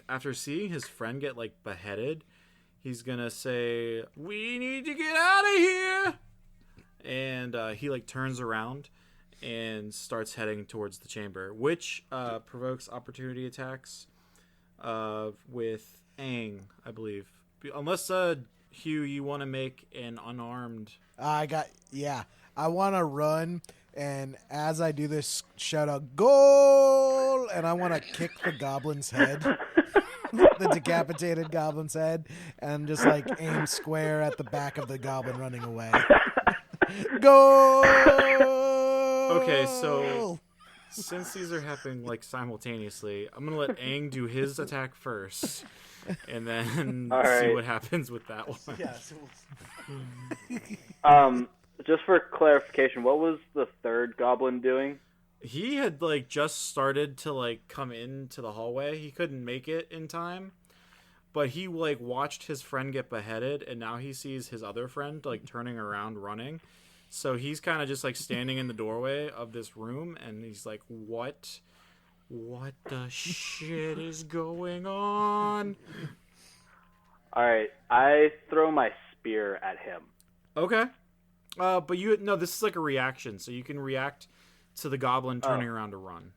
after seeing his friend get like beheaded, he's gonna say, "We need to get out of here," and he like turns around and starts heading towards the chamber, which provokes opportunity attacks with Aang, I believe, unless Hugh, you want to make an unarmed. I want to run, and as I do this, shout out "goal!" and I want to kick the goblin's head. the decapitated goblin's head and just like aim square at the back of the goblin running away. Go. Okay, so since these are happening like simultaneously, I'm gonna let Aang do his attack first, and then All see right. what happens with that one. Just for clarification, what was the third goblin doing? He had like just started to like come into the hallway. He couldn't make it in time, but he like watched his friend get beheaded, and now he sees his other friend like turning around running. So he's kind of just like standing in the doorway of this room, and he's like, what the shit is going on? All right, I throw my spear at him. Okay. But this is like a reaction, so you can react to the goblin turning around to run.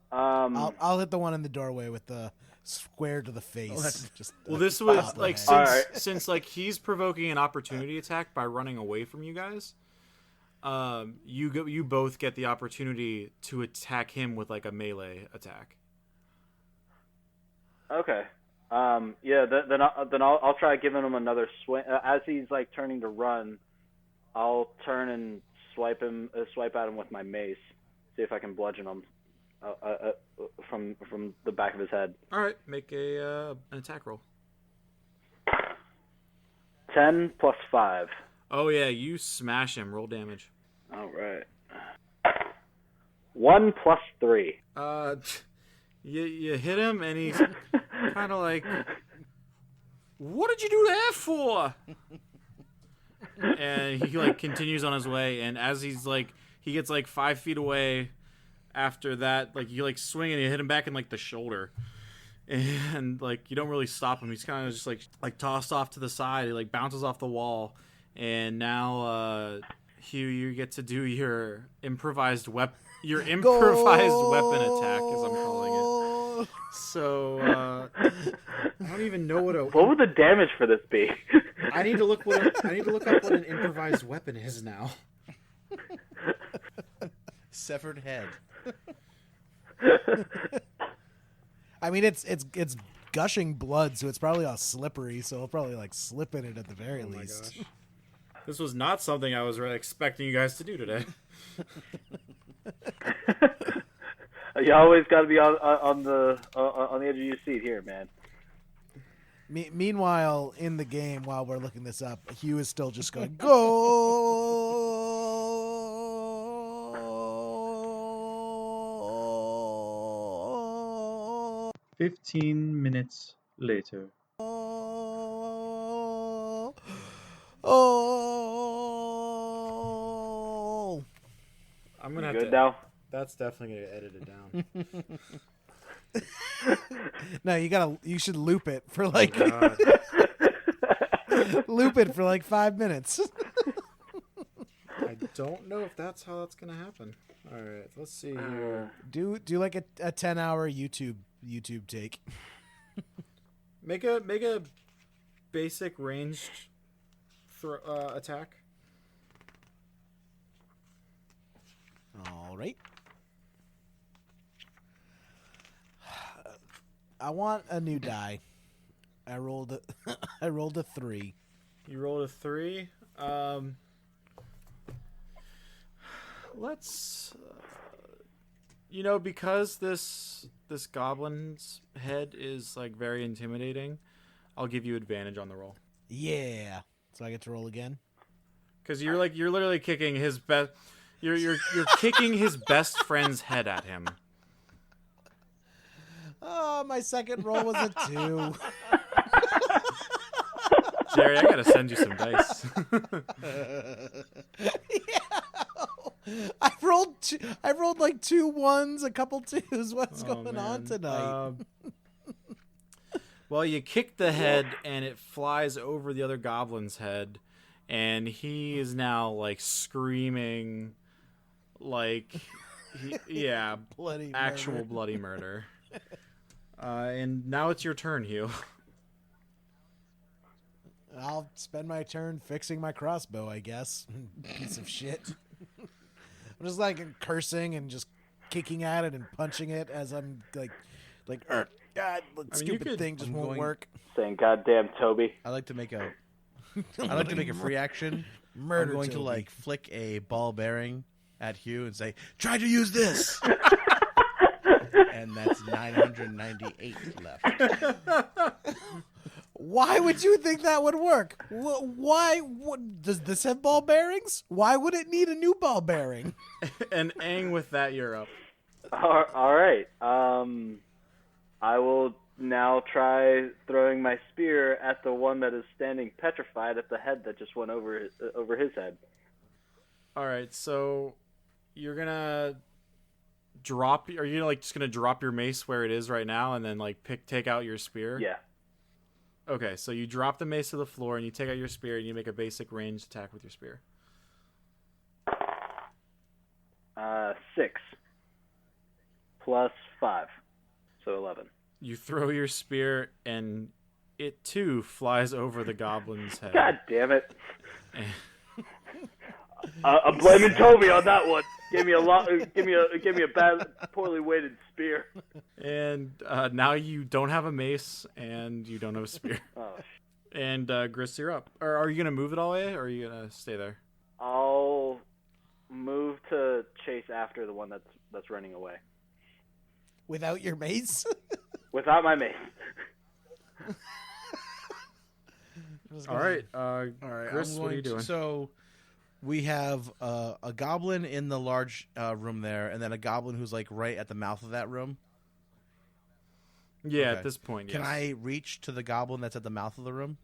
I'll hit the one in the doorway with the square to the face. Well, this was like head. since Alright. since like he's provoking an opportunity attack by running away from you guys. You both get the opportunity to attack him with like a melee attack. Okay. Yeah. Then I'll try giving him another swing as he's like turning to run. I'll turn and swipe at him with my mace. See if I can bludgeon him from the back of his head. All right, make an attack roll. 10 plus 5. Oh yeah, you smash him. Roll damage. All right. 1 plus 3. You hit him, and he's kind of like, "What did you do that for?" And he like continues on his way, and as he gets like 5 feet away. After that, like you like swing and you hit him back in like the shoulder, and like you don't really stop him. He's kind of just like tossed off to the side. He like bounces off the wall, and now Hugh, you get to do your improvised weapon attack, as I'm calling it. So I don't even know What would the damage for this be? I need to look up what an improvised weapon is now. Severed head. I mean, it's gushing blood, so it's probably all slippery. So I'll probably like slip in it at the very least. Gosh. This was not something I was really expecting you guys to do today. You always got to be on the edge of your seat here, man. Meanwhile, in the game, while we're looking this up, Hugh is still just going, go! 15 minutes later. Oh! I'm gonna You have good to. now? That's definitely gonna get edited down. No, you should loop it for like God. loop it for like 5 minutes. I don't know if that's how that's gonna happen. All right, let's see here. Do like a 10-hour YouTube take. Make a basic ranged attack. All right. I want a new die. I rolled a 3. You rolled a 3. Let's, because this goblin's head is like very intimidating, I'll give you advantage on the roll. Yeah. So I get to roll again. Because you're literally kicking his best. You're kicking his best friend's head at him. Oh, my second roll was a 2. Jerry, I gotta send you some dice. I've rolled like 2 1s, a couple 2s. What's going on tonight? Well, you kick the head and it flies over the other goblin's head, and he is now like screaming, like, Bloody actual murder. bloody murder. And now it's your turn, Hugh. I'll spend my turn fixing my crossbow, I guess. Piece of shit. I'm just like cursing and just kicking at it and punching it as I'm like God, the I mean, you stupid could- thing just I'm won't going- work. Saying goddamn Toby. I like to make a free action. Murder I'm going to Toby. like flick a ball bearing at Hugh and say, "Try to use this." And that's 998 left. Why would you think that would work? Why? Does this have ball bearings? Why would it need a new ball bearing? And Aang, with that, you're up. All right. I will now try throwing my spear at the one that is standing petrified at the head that just went over his head. All right, so you're gonna drop. Are you like just gonna drop your mace where it is right now, and then like take out your spear? Yeah. Okay, so you drop the mace to the floor, and you take out your spear, and you make a basic ranged attack with your spear. 6 plus 5, so 11. You throw your spear, and it too flies over the goblin's head. God damn it! I'm blaming Toby on that one. Give me a bad, poorly weighted spear. And now you don't have a mace, and you don't have a spear. Oh, And Gris, you're up. Or are you gonna move it all the way, or are you gonna stay there? I'll move to chase after the one that's running away Without your mace? without my mace. All right, All right, Gris, what are you doing? So we have a goblin in the large room there, and then a goblin who's like right at the mouth of that room. Yeah, Okay. at this point, yes. Can I reach to the goblin that's at the mouth of the room?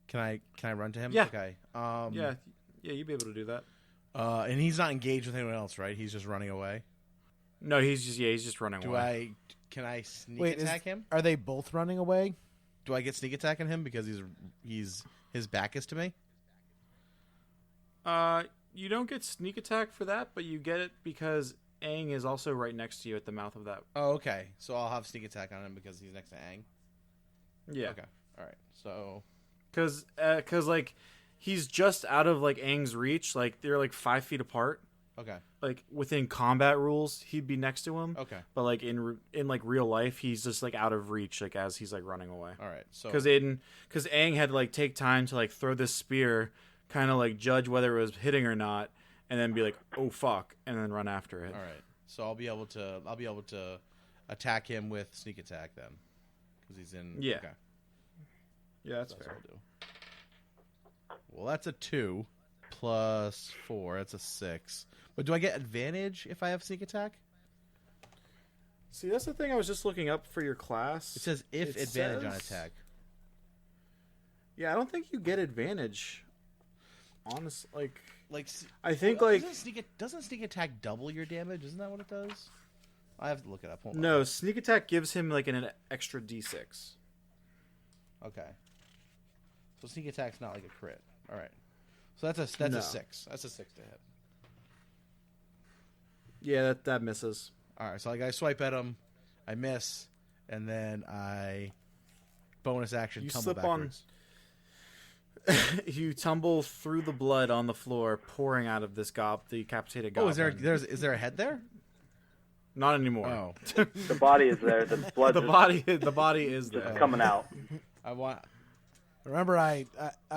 Can I run to him? Yeah. Okay. Yeah, you'd be able to do that. And he's not engaged with anyone else, right? He's just running away. No, he's just running Do away. can I sneak Wait, attack him? Are they both running away? Do I get sneak attack on him because his back is to me? You don't get sneak attack for that, but you get it because Aang is also right next to you at the mouth of that. Oh, okay. So I'll have sneak attack on him because he's next to Aang. Yeah, Okay. All right. So because like he's just out of like Aang's reach. Like they're like 5 feet apart. okay. Like within combat rules, he'd be next to him. Okay. But like in like real life, he's just like out of reach. Like as he's like running away. All right. So Because Aang had to like take time to like throw this spear, kind of like judge whether it was hitting or not, and then be like, oh fuck, and then run after it. all right. So I'll be able to attack him with sneak attack then, because he's in. Yeah. Okay. Yeah, that's That's fair. what I'll do. Well, that's a 2 plus 4. That's a 6. But do I get advantage if I have sneak attack? See, that's the thing I was just looking up for your class. It says if It advantage on says- attack. Yeah, I don't think you get advantage. Honest, like Like I think like doesn't sneak attack double your damage? Isn't that what it does? I have to look it up. Hold no sneak attack gives him like an extra d6. on. Okay. So sneak attack's not like a crit. All right. So that's No. a 6. That's a 6 to hit. Yeah, that misses. All right. So like I swipe at him, I miss, and then I bonus action You tumble slip on- backwards. You tumble through the blood on the floor, pouring out of this decapitated Oh, goblin. is there a head there? Not anymore. Oh, The body is there. The blood the just body is there. coming out. I want. Remember, I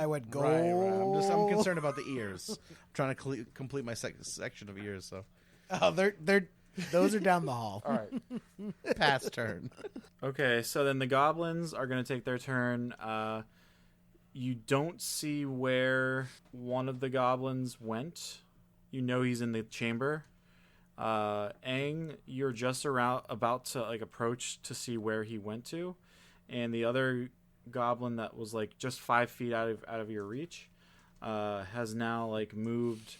went gold. Right. I'm concerned about the ears. I'm trying to complete my section of ears. So Oh, those are down the hall. all right, pass turn. Okay, so then the goblins are going to take their turn. You don't see where one of the goblins went. You know he's in the chamber. Aang, you're just about to like approach to see where he went to, and the other goblin that was like just 5 feet out of your reach has now like moved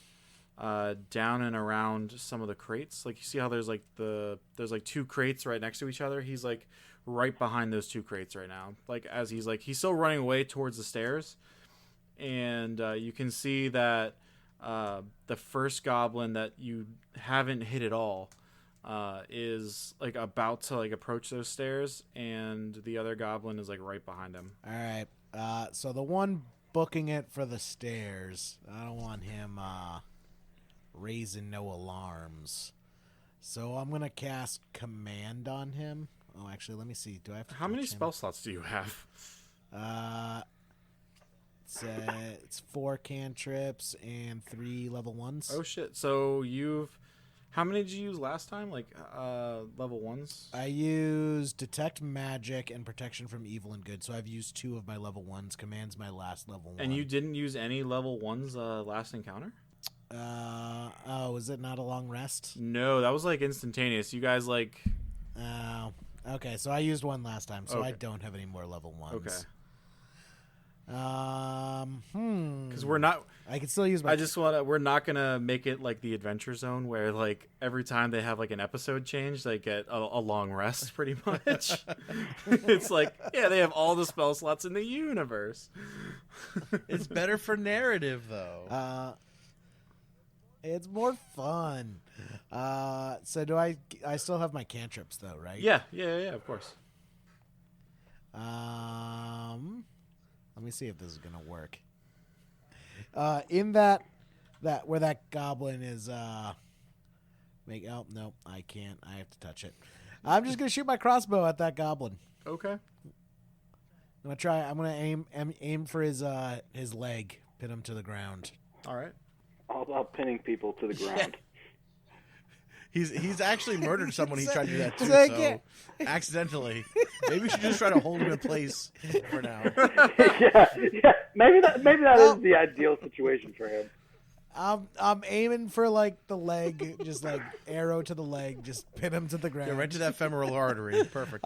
down and around some of the crates. Like you see how there's like 2 crates right next to each other. He's like right behind those 2 crates right now. Like as he's still running away towards the stairs, and you can see that the first goblin that you haven't hit at all is like about to like approach those stairs, and the other goblin is like right behind him. All right. So the one booking it for the stairs, I don't want him raising no alarms. So I'm gonna cast command on him. Oh, actually, let me see. Do I have to How many touch him? spell slots do you have? It's 4 cantrips and 3 level 1s. Oh shit! So how many did you use last time? Like level 1s? I used Detect Magic and Protection from Evil and Good, so I've used 2 of my level 1s. Command's my last level 1. And you didn't use any level 1s last encounter? Is it not a long rest? No, that was like instantaneous. You guys like Oh, okay. So I used 1 last time, so I Okay. don't have any more level 1s. okay Because because we're not. I can still use my. I just want to. We're not gonna make it like the Adventure Zone where like every time they have like an episode change, they get a long rest. Pretty much, it's like they have all the spell slots in the universe. It's better for narrative, though. It's more fun. So do I still have my cantrips though, right? Yeah, of course. Let me see if this is gonna work. In that where that goblin is, no, I can't. I have to touch it. I'm just gonna shoot my crossbow at that goblin. Okay. I'm gonna aim for his leg, pin him to the ground. All right. All about pinning people to the ground. He's actually murdered someone. He tried to do that too. So I So can't- accidentally, maybe we should just try to hold him in place for now. yeah. Maybe that is the ideal situation for him. I'm aiming for like the leg, just like arrow to the leg, just pin him to the ground. Yeah, right to that femoral artery. Perfect.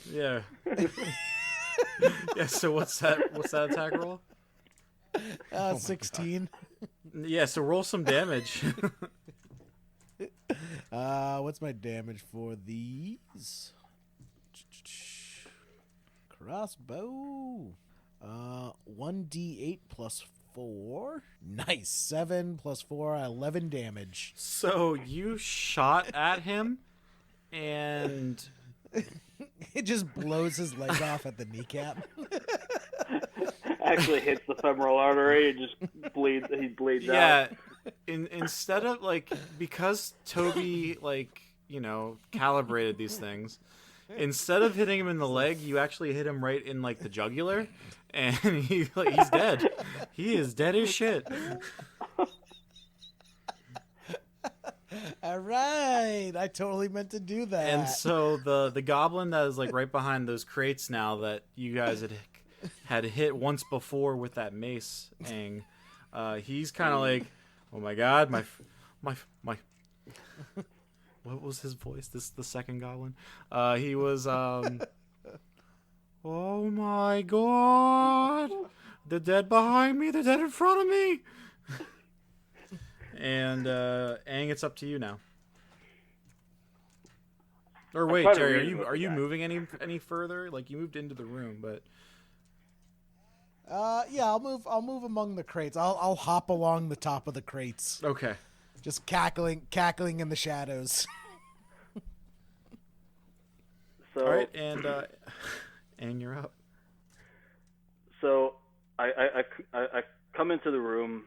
Yeah. Yeah. So what's that attack roll? 16. Yeah. So roll some damage. What's my damage for these? Crossbow. 1d8 plus 4. Nice. 7 plus 4, 11 damage. So you shot at him, and It just blows his leg off at the kneecap. Actually hits the femoral artery and just bleeds. He bleeds out. yeah. Instead of like, because Toby calibrated these things, instead of hitting him in the leg, you actually hit him right in like the jugular, and he's dead. He is dead as shit. All right. I totally meant to do that. And so the goblin that is like right behind those crates now that you guys had hit once before with that mace, Aang, he's kind of like, oh my god, my what was his voice? The second goblin. He was oh my god, the dead behind me, the dead in front of me. And Aang, it's up to you now. Or wait, trying to Jerry, reason with are the you guy. moving any further? Like you moved into the room, but yeah, I'll move among the crates. I'll hop along the top of the crates, okay. just cackling in the shadows. So, All right, and Aang, you're up. so I come into the room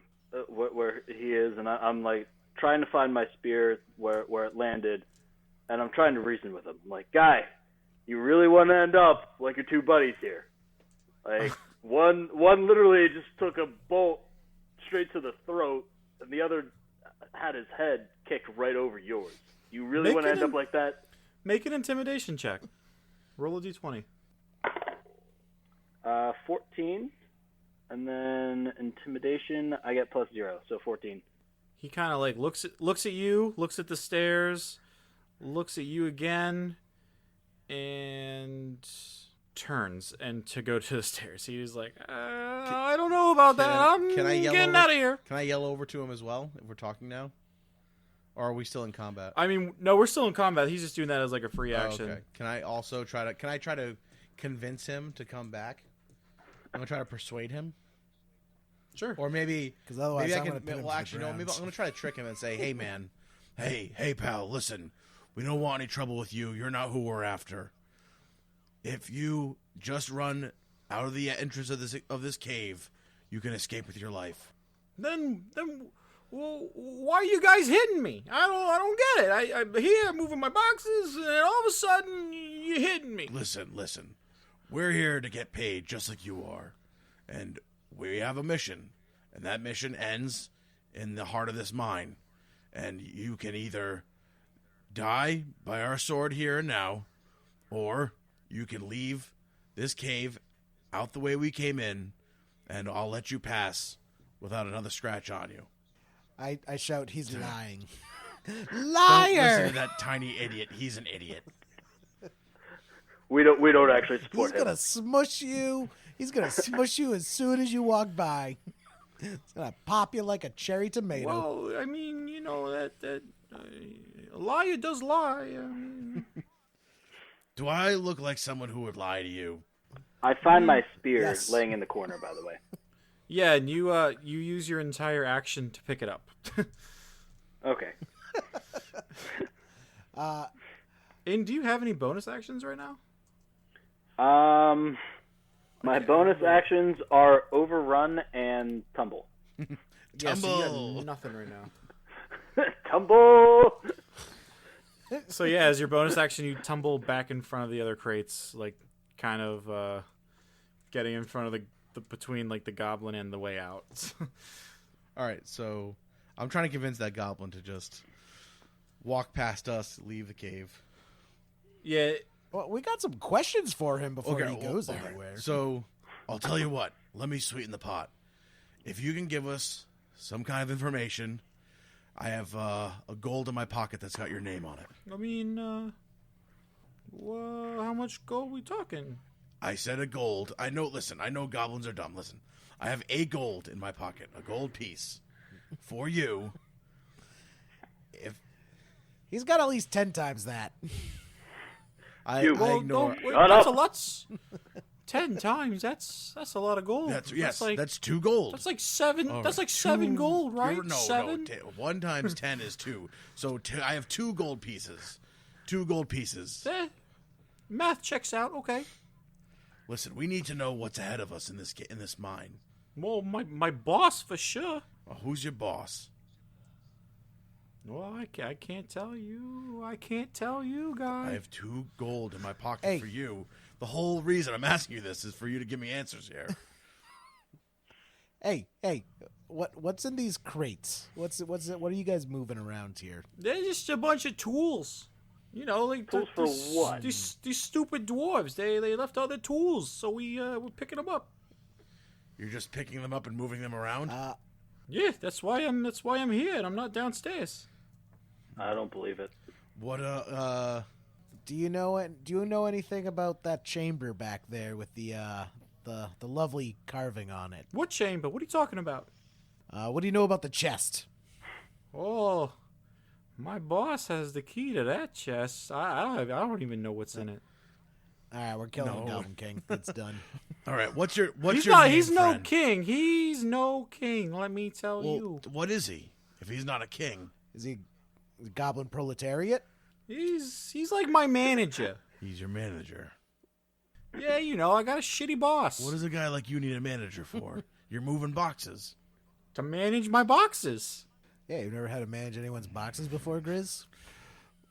where he is, and I'm like trying to find my spear where it landed, and I'm trying to reason with him. I'm like, guy, you really want to end up like your two buddies here? Like one literally just took a bolt straight to the throat, and the other had his head kicked right over yours. You really Make want to it end up an- like that? Make an intimidation check. Roll a d20. 14, and then intimidation I get +0, so 14. He kind of like looks at you, looks at the stairs, looks at you again, and turns and to go to the stairs. He's like, I don't know about that. I'm can I yell getting over- out of here. Can I yell over to him as well if we're talking now? Or are we still in combat? I mean, no, we're still in combat. He's just doing that as like a free Oh, action. okay. Can I also try to convince him to come back? I'm gonna try to persuade him, Sure. or maybe Because otherwise, maybe I I'm can. going to pin him Well, to the actually, no. Maybe ground. I'm gonna try to trick him and say, "Hey, man, hey, pal, listen. We don't want any trouble with you. You're not who we're after. If you just run out of the entrance of this cave, you can escape with your life." Then, well, why are you guys hitting me? I don't get it. I'm here moving my boxes, and all of a sudden You hitting me? Listen. We're here to get paid just like you are. And we have a mission. And that mission ends in the heart of this mine. And you can either die by our sword here and now, or you can leave this cave out the way we came in, and I'll let you pass without another scratch on you. I shout, he's lying. Don't Liar! listen to that tiny idiot. He's an idiot. We don't actually He's support him. gonna smush you. He's gonna smush you as soon as you walk by. He's gonna pop you like a cherry tomato. Well, I mean, you know that a liar does lie. Do I look like someone who would lie to you? I find my spear Yes. laying in the corner, by the way. Yeah, and you use your entire action to pick it up. Okay. And do you have any bonus actions right now? My bonus actions are overrun and tumble. Yeah, so you Tumble. got nothing right now. Tumble. So yeah, as your bonus action, you tumble back in front of the other crates, like kind of getting in front of the between like the goblin and the way out. All right, so I'm trying to convince that goblin to just walk past us, leave the cave. Yeah, Well, we got some questions for him before he goes all right. anywhere. So I'll tell you what. Let me sweeten the pot. If you can give us some kind of information, I have a gold in my pocket that's got your name on it. I mean, well, how much gold we talking? I said a gold. I know. Listen, I know goblins are dumb. Listen, I have a gold in my pocket, a gold piece for you. If He's got at least 10 times that. I You- Well, ignore. don't, wait, Shut that's up. a lot. 10 times. That's a lot of gold. That's 2 gold. That's like 7. All That's right, like 7 two- gold, right? No, 7. 1 times 10 is 2. So I have 2 gold pieces. 2 gold pieces. Math checks out. Okay. Listen, we need to know what's ahead of us in this mine. Well, my boss for sure. Who's your boss? Well, I can't tell you. I can't tell you, guy. I have 2 gold in my pocket Hey. for you. The whole reason I'm asking you this is for you to give me answers here. Hey, what's in these crates? What are you guys moving around here? They're just a bunch of tools. You know, like Tools for what? These stupid dwarves. They left all their tools, so we're picking them up. You're just picking them up and moving them around? Yeah, that's why I'm here, and I'm not downstairs. I don't believe it. What Do you know anything about that chamber back there with the lovely carving on it? What chamber? What are you talking about? What do you know about the chest? Oh, my boss has the key to that chest. I don't even know what's in it. All right, we're killing No. Goblin King. It's done. All right, what's your He's name, no friend? king. He's no king. Let me tell Well, you. what is he? If he's not a king, Is he the Goblin proletariat? He's like my manager. he's your manager. Yeah, you know, I got a shitty boss. What does a guy like you need a manager for? You're moving boxes. To manage my boxes. Yeah, you've never had to manage anyone's boxes before, Grizz?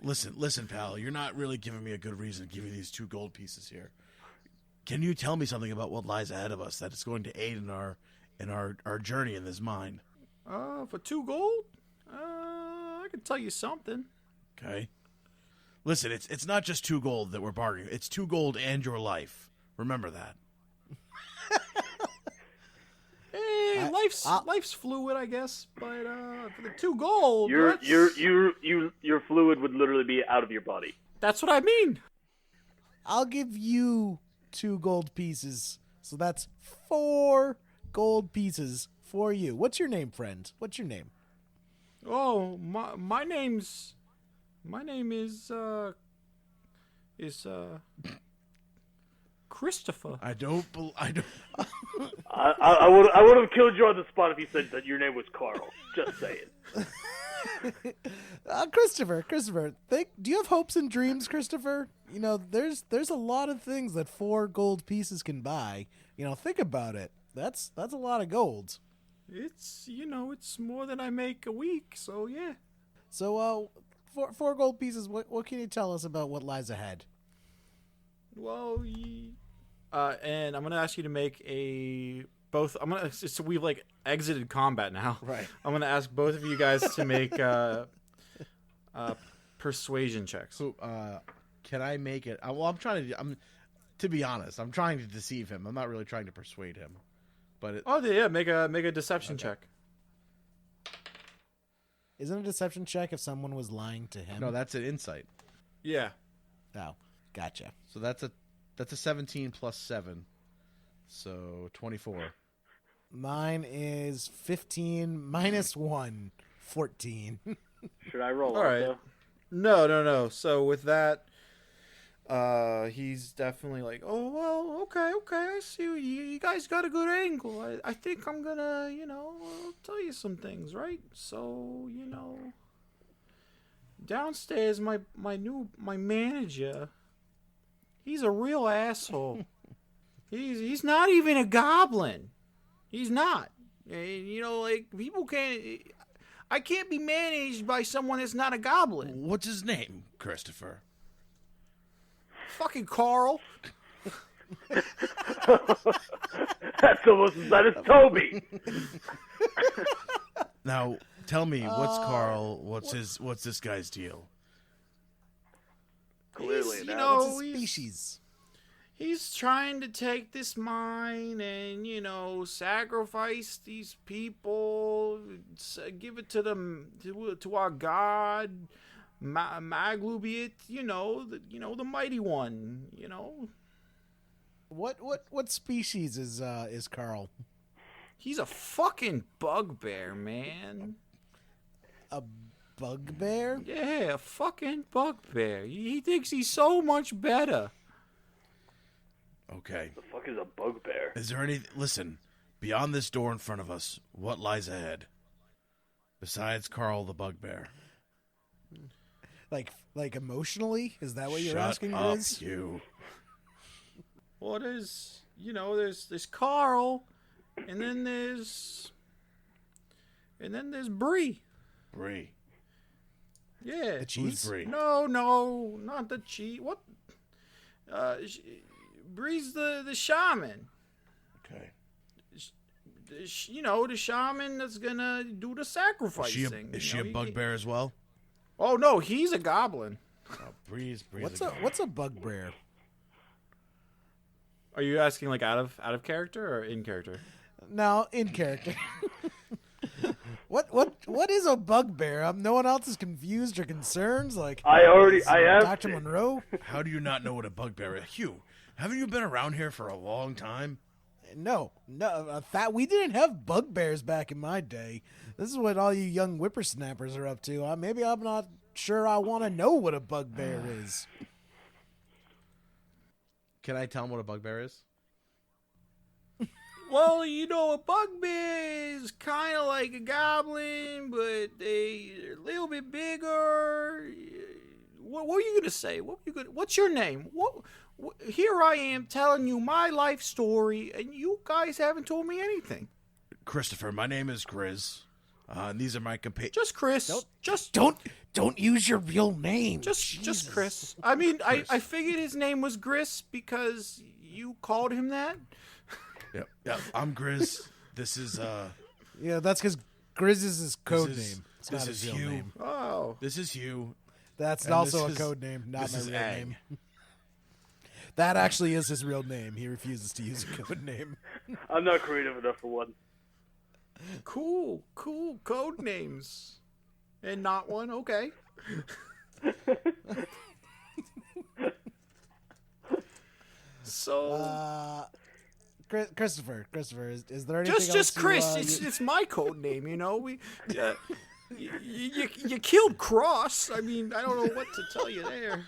Listen, pal. You're not really giving me a good reason to give you these 2 gold pieces here. Can you tell me something about what lies ahead of us that is going to aid in our journey in this mine? For 2 gold? I can tell you something. Okay. Listen, it's not just 2 gold that we're bargaining. It's 2 gold and your life. Remember that. Hey, life's fluid, I guess. But for the 2 gold, Your that's- your fluid would literally be out of your body. That's what I mean. I'll give you 2 gold pieces. So that's 4 gold pieces for you. What's your name, friend? What's your name? Oh, my name is Christopher. I don't. I would have killed you on the spot if you said that your name was Carl. Just saying. Christopher, do you have hopes and dreams, Christopher? You know, there's a lot of things that 4 gold pieces can buy. You know, think about it. That's a lot of gold. It's more than I make a week. So yeah. So, 4 gold pieces. What can you tell us about what lies ahead? Well, and I'm gonna ask you to make both. I'm gonna so we've like exited combat now. Right. I'm gonna ask both of you guys to make persuasion checks. So, can I make it? Well, to be honest, I'm trying to deceive him. I'm not really trying to persuade him. But Oh yeah, make a deception check. Isn't a deception check if someone was lying to him? no, that's an insight. Yeah. Oh, gotcha. So that's a 17 plus 7. So 24. Mine is 15 minus 1, 14. Should I roll All right. also? No. So with that, he's definitely like, oh well, okay. I see you guys got a good angle. I think I'm gonna, tell you some things, right? So, downstairs, my manager, he's a real asshole. He's not even a goblin. He's not. And, like people can't. I can't be managed by someone that's not a goblin. What's his name, Christopher? Fucking Carl. That's almost as bad as Toby. Now, tell me, what's Carl? What's this guy's deal? Clearly, He's, now. It's a he's- species. He's trying to take this mine and, sacrifice these people, give it to them, to our god, Maglubiet, the mighty one, What species is Carl? He's a fucking bugbear, man. A bugbear? Yeah, a fucking bugbear. He thinks he's so much better. Okay. The fuck is a bugbear? Is there any? Listen, beyond this door in front of us, what lies ahead? Besides Carl the bugbear. Like emotionally? Is that what you're Shut asking, up, Grizz? you. Well, there's Carl, and then there's Bree. Bree. Yeah. The cheese? Bree? No, not the cheat. What? Bree's the shaman. Okay. The shaman that's gonna do the sacrificing. Is she a bugbear as well? Oh no, he's a goblin. Oh, Bree's What's a bugbear? Are you asking like out of character or in character? No, in character. What is a bugbear? No one else is confused or concerned. Like I have. Dr. Monroe. How do you not know what a bugbear is? Hugh, haven't you been around here for a long time? No. We didn't have bugbears back in my day. This is what all you young whippersnappers are up to. Maybe I'm not sure I want to know what a bugbear is. Can I tell him what a bugbear is? Well, a bugbear is kind of like a goblin, but they're a little bit bigger. What were you gonna say? What's your name? Here I am telling you my life story, and you guys haven't told me anything. Christopher, my name is Grizz. And these are my companions. Just Chris. Don't use your real name. Just Chris. I mean, I figured his name was Gris because you called him that. Yep. I'm Grizz. This is Yeah, that's because Grizz is his code This is- name. It's this not is his real Hugh. name. Oh. This is Hugh. That's And also a this is- code name, not this my is real Ang. name. That actually is his real name. He refuses to use a code name. I'm not creative enough for one. Cool code names. And not one, okay. So Christopher, is there anything just else Chris. It's my code name, We you killed Cross. I mean, I don't know what to tell you there.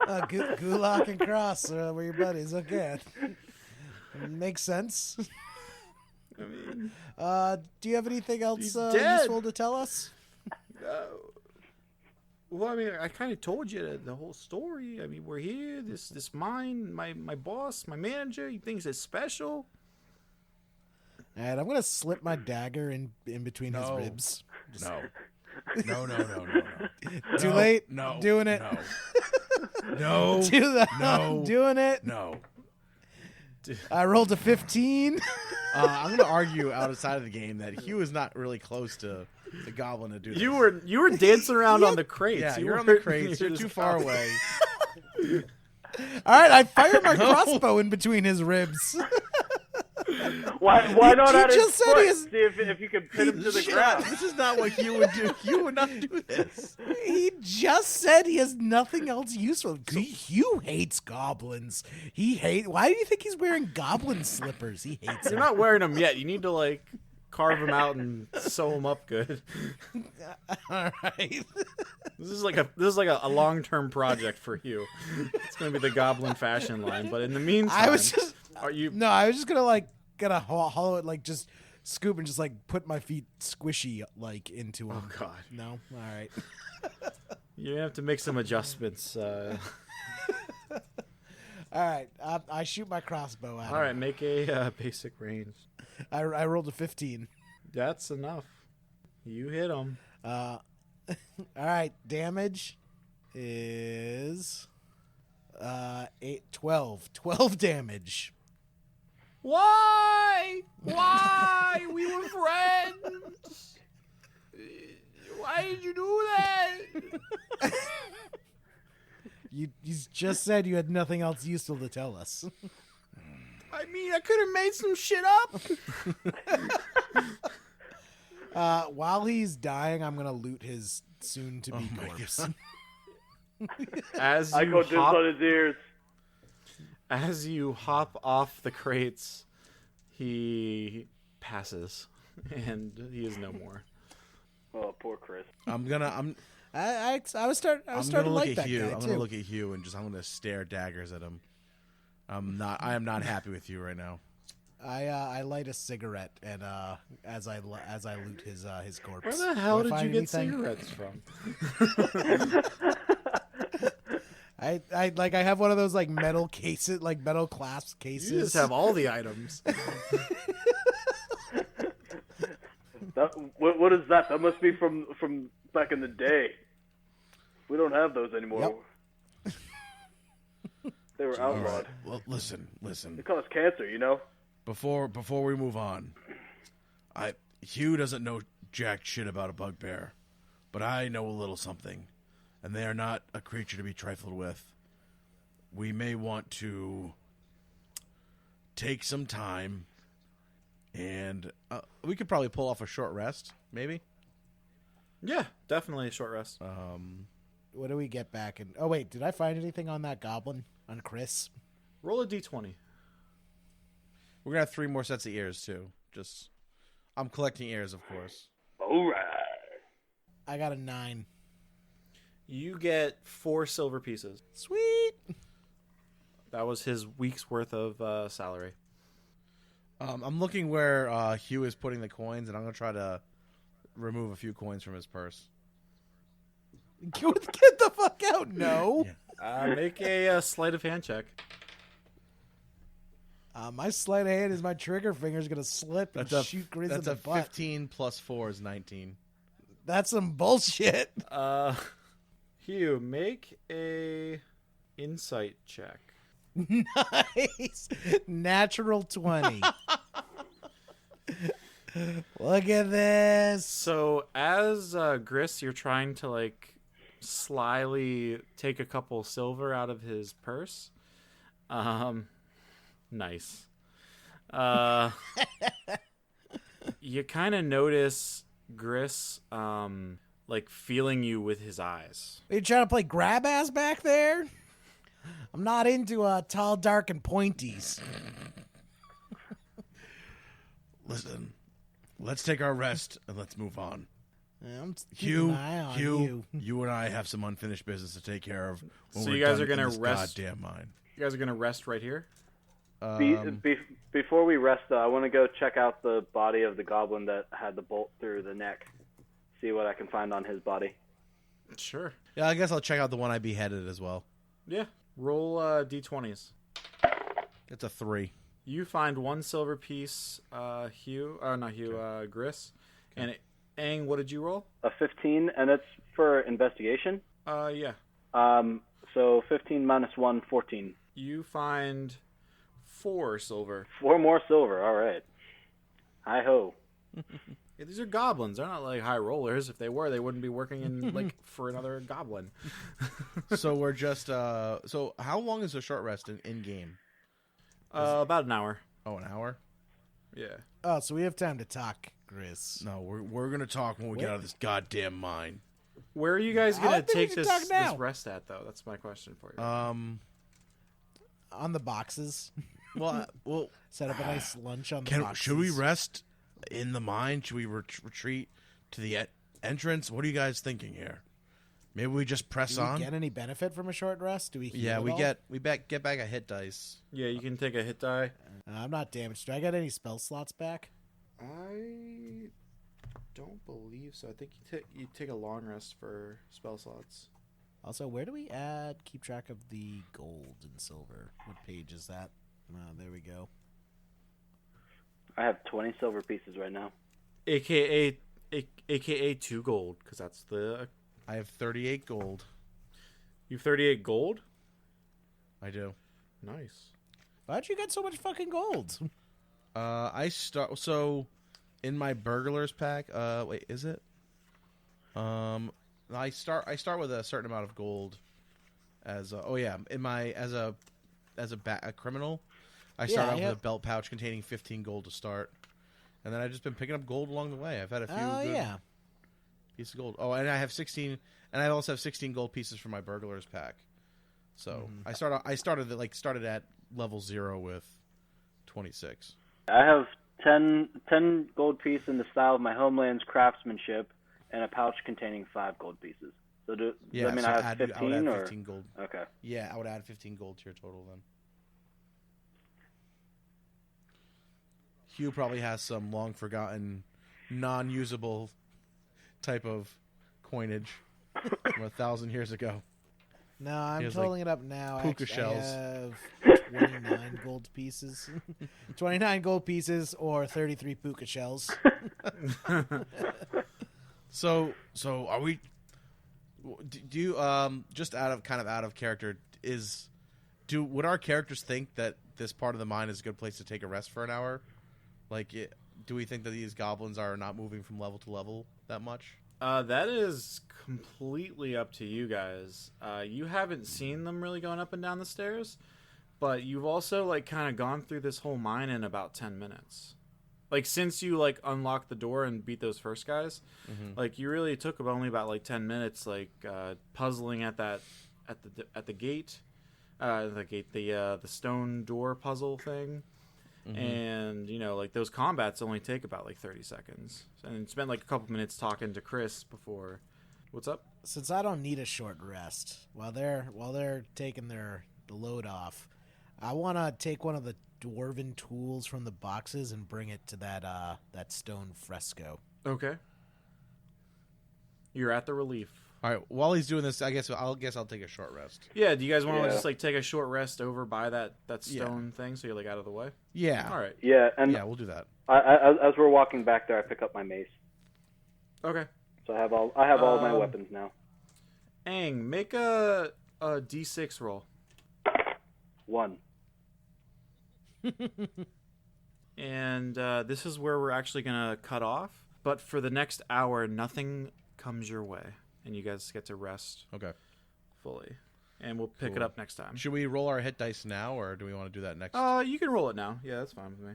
Gulak and Cross were your buddies. Okay. Makes sense. I mean, Do you have anything else He's dead. useful to tell us? well, I mean, I kind of told you the whole story. I mean, we're here. This mine, my boss, my manager. He thinks it's special. And I'm gonna slip my dagger in between his No. ribs. No. No. Too late. No. Doing it. No. No. Do that. No. I'm doing it. No. I rolled a 15. I'm going to argue outside of the game that Hugh is not really close to the goblin to do this. You were dancing around on the crates. Yeah, you you're were on the crates. You're just too far out. away. All right, I fire my crossbow in between his ribs. Why not He at his just said foot? he is- See if you can pin him to the ground. This is not what Hugh would do. Hugh would not do this. He just said he has nothing else useful. Hugh hates goblins. Why do you think he's wearing goblin slippers? He hates You're them. not wearing them yet. You need to like carve them out and sew them up good. All right. This is like a long-term project for you. It's going to be the goblin fashion line. But in the meantime, I was just are you? gonna hollow it, like just scoop and just like put my feet squishy like into him. Oh God. No, all right. You have to make some adjustments. All right, I shoot my crossbow at him. All right, make a basic range. I rolled a 15. That's enough. You hit him. All right, damage is 12 damage. Why? Why? We were friends. Why did you do that? You just said you had nothing else useful to tell us. I mean, I could have made some shit up. While he's dying, I'm gonna loot his soon-to-be Oh my corpse. As I you go dibs hop, on his ears. as you hop off the crates, he passes, and he is no more. Oh, poor Chris. I was starting I'm to gonna look like at that Hugh. guy I'm too. gonna look at Hugh and I'm gonna stare daggers at him. I am not happy with you right now. I light a cigarette and as I loot his corpse. Where the hell Do I did you find get anything? cigarettes from? I have one of those like metal cases, like metal clasp cases. You just have all the items. What is that? That must be from back in the day. We don't have those anymore. They were All outlawed. right. Well, listen. They cause cancer, you know? Before we move on, Hugh doesn't know jack shit about a bugbear, but I know a little something, and they are not a creature to be trifled with. We may want to take some time, and we could probably pull off a short rest, maybe. Yeah, definitely a short rest. What do we get back? Oh wait, did I find anything on that goblin on Chris? Roll a d20. We're gonna have 3 more sets of ears too. I'm collecting ears, of course. All right. I got a 9. You get 4 silver pieces. Sweet. That was his week's worth of salary. I'm looking where Hugh is putting the coins, and I'm gonna try to remove a few coins from his purse. Get the fuck out! No. Make a sleight of hand check. My sleight of hand is my trigger finger's gonna slip and shoot Grizz in That's the a butt. 15 plus 4 is 19. That's some bullshit. Hugh, make a insight check. Nice. Natural 20. Look at this. So as Gris, you're trying to like slyly take a couple silver out of his purse. Nice. You kind of notice Gris like feeling you with his eyes. Are you trying to play grab ass back there? I'm not into tall, dark, and pointies. Listen, let's take our rest and let's move on. I'm keeping Hugh, an eye on you and I have some unfinished business to take care of. When So we're you guys done are gonna in this rest- Goddamn mine. You guys are gonna rest right here. Before we rest, though, I want to go check out the body of the goblin that had the bolt through the neck. See what I can find on his body. Sure. Yeah, I guess I'll check out the one I beheaded as well. Yeah. Roll d20s. It's a 3. You find 1 silver piece, Hugh. Not Hugh. Gris. And Aang, what did you roll? A 15, and it's for investigation. Yeah. So 15 minus 1, 14. You find 4 silver. 4 more silver. All right. Hi ho. Yeah, these are goblins. They're not like high rollers. If they were, they wouldn't be working in like for another goblin. So we're just. So how long is a short rest in game? About an hour. Oh, an hour. Yeah. Oh, so we have time to talk, Chris. No, we're gonna talk when we get out of this goddamn mine. Where are you guys I gonna think we take should this, talk this now. rest at, though? That's my question for you. On the boxes. Well, Set up a nice lunch on the boxes. should we rest in the mine? Should we retreat to the entrance? What are you guys thinking here? Maybe we just press Do we on. get any benefit from a short rest? Do we? Heal Yeah, at we all? get back a hit dice. Yeah, you can take a hit die. I'm not damaged. Do I get any spell slots back? I don't believe so. I think you take a long rest for spell slots. Also, where do we keep track of the gold and silver? What page is that? There we go. I have 20 silver pieces right now. AKA 2 gold, because that's the... I have 38 gold. You have 38 gold? I do. Nice. Why'd you get so much fucking gold? I start so in my burglars pack. Wait, is it? I start with a certain amount of gold. As in my as a criminal, I start off with a belt pouch containing 15 gold to start, and then I've just been picking up gold along the way. I've had a few. Good pieces of gold. Oh, and I have 16, and I also have 16 gold pieces for my burglars pack. So I started at level 0 with 26. I have 10 gold pieces in the style of my homeland's craftsmanship and a pouch containing 5 gold pieces. So does that mean I have 15 I would add or 15 gold. Okay. Yeah, I would add 15 gold to your total then. Hugh probably has some long forgotten, non-usable type of coinage from 1,000 years ago. No, I'm has, totaling it up now. puka Actually, shells. I have 29 gold pieces. 29 gold pieces or 33 puka shells. So are we? Do you just out of character would our characters think that this part of the mine is a good place to take a rest for an hour? Do we think that these goblins are not moving from level to level that much? That is completely up to you guys. You haven't seen them really going up and down the stairs, but you've also kind of gone through this whole mine in about 10 minutes. Since you unlocked the door and beat those first guys, you really took only about 10 minutes puzzling at the gate, the stone door puzzle thing. And those combats only take about 30 seconds, and spent a couple minutes talking to Chris before. What's up? Since I don't need a short rest while they're taking the load off, I want to take one of the dwarven tools from the boxes and bring it to that stone fresco. Okay. You're at the relief. All right. While he's doing this, I'll take a short rest. Yeah. Do you guys want to Yeah. just take a short rest over by that stone thing, so you're out of the way? Yeah. All right. Yeah, and Yeah, we'll do that. as we're walking back there, I pick up my mace. Okay. So I have all of my weapons now. Aang, make a D6 roll. 1. And this is where we're actually going to cut off. But for the next hour, nothing comes your way. And you guys get to rest Okay. fully. And we'll pick it Cool. up next time. Should we roll our hit dice now, or do we want to do that next? You can roll it now. Yeah, that's fine with me.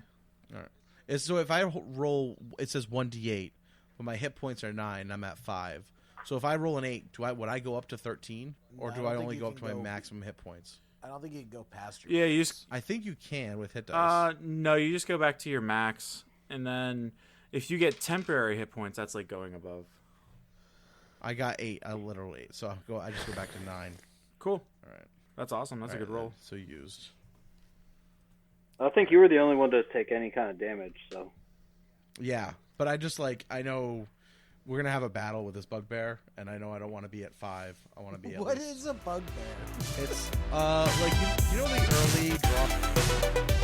All right. So if I roll, it says 1d8, but my hit points are 9. I'm at 5. So if I roll an 8, would I go up to 13, or No, I do don't I think only you go up can to my go- maximum hit points? I don't think you can go past your. Yeah, you just... I think you can with hit dice. No, you just go back to your max. And then if you get temporary hit points, that's going above. I got 8. I literally 8. So I just go back to 9. Cool. All right. That's awesome. That's a All good right, roll. then. So used. I think you were the only one to take any kind of damage, so. Yeah, but I know we're gonna have a battle with this bugbear, and I know I don't want to be at 5. I want to be at What least. is a bugbear? It's you know the early draw.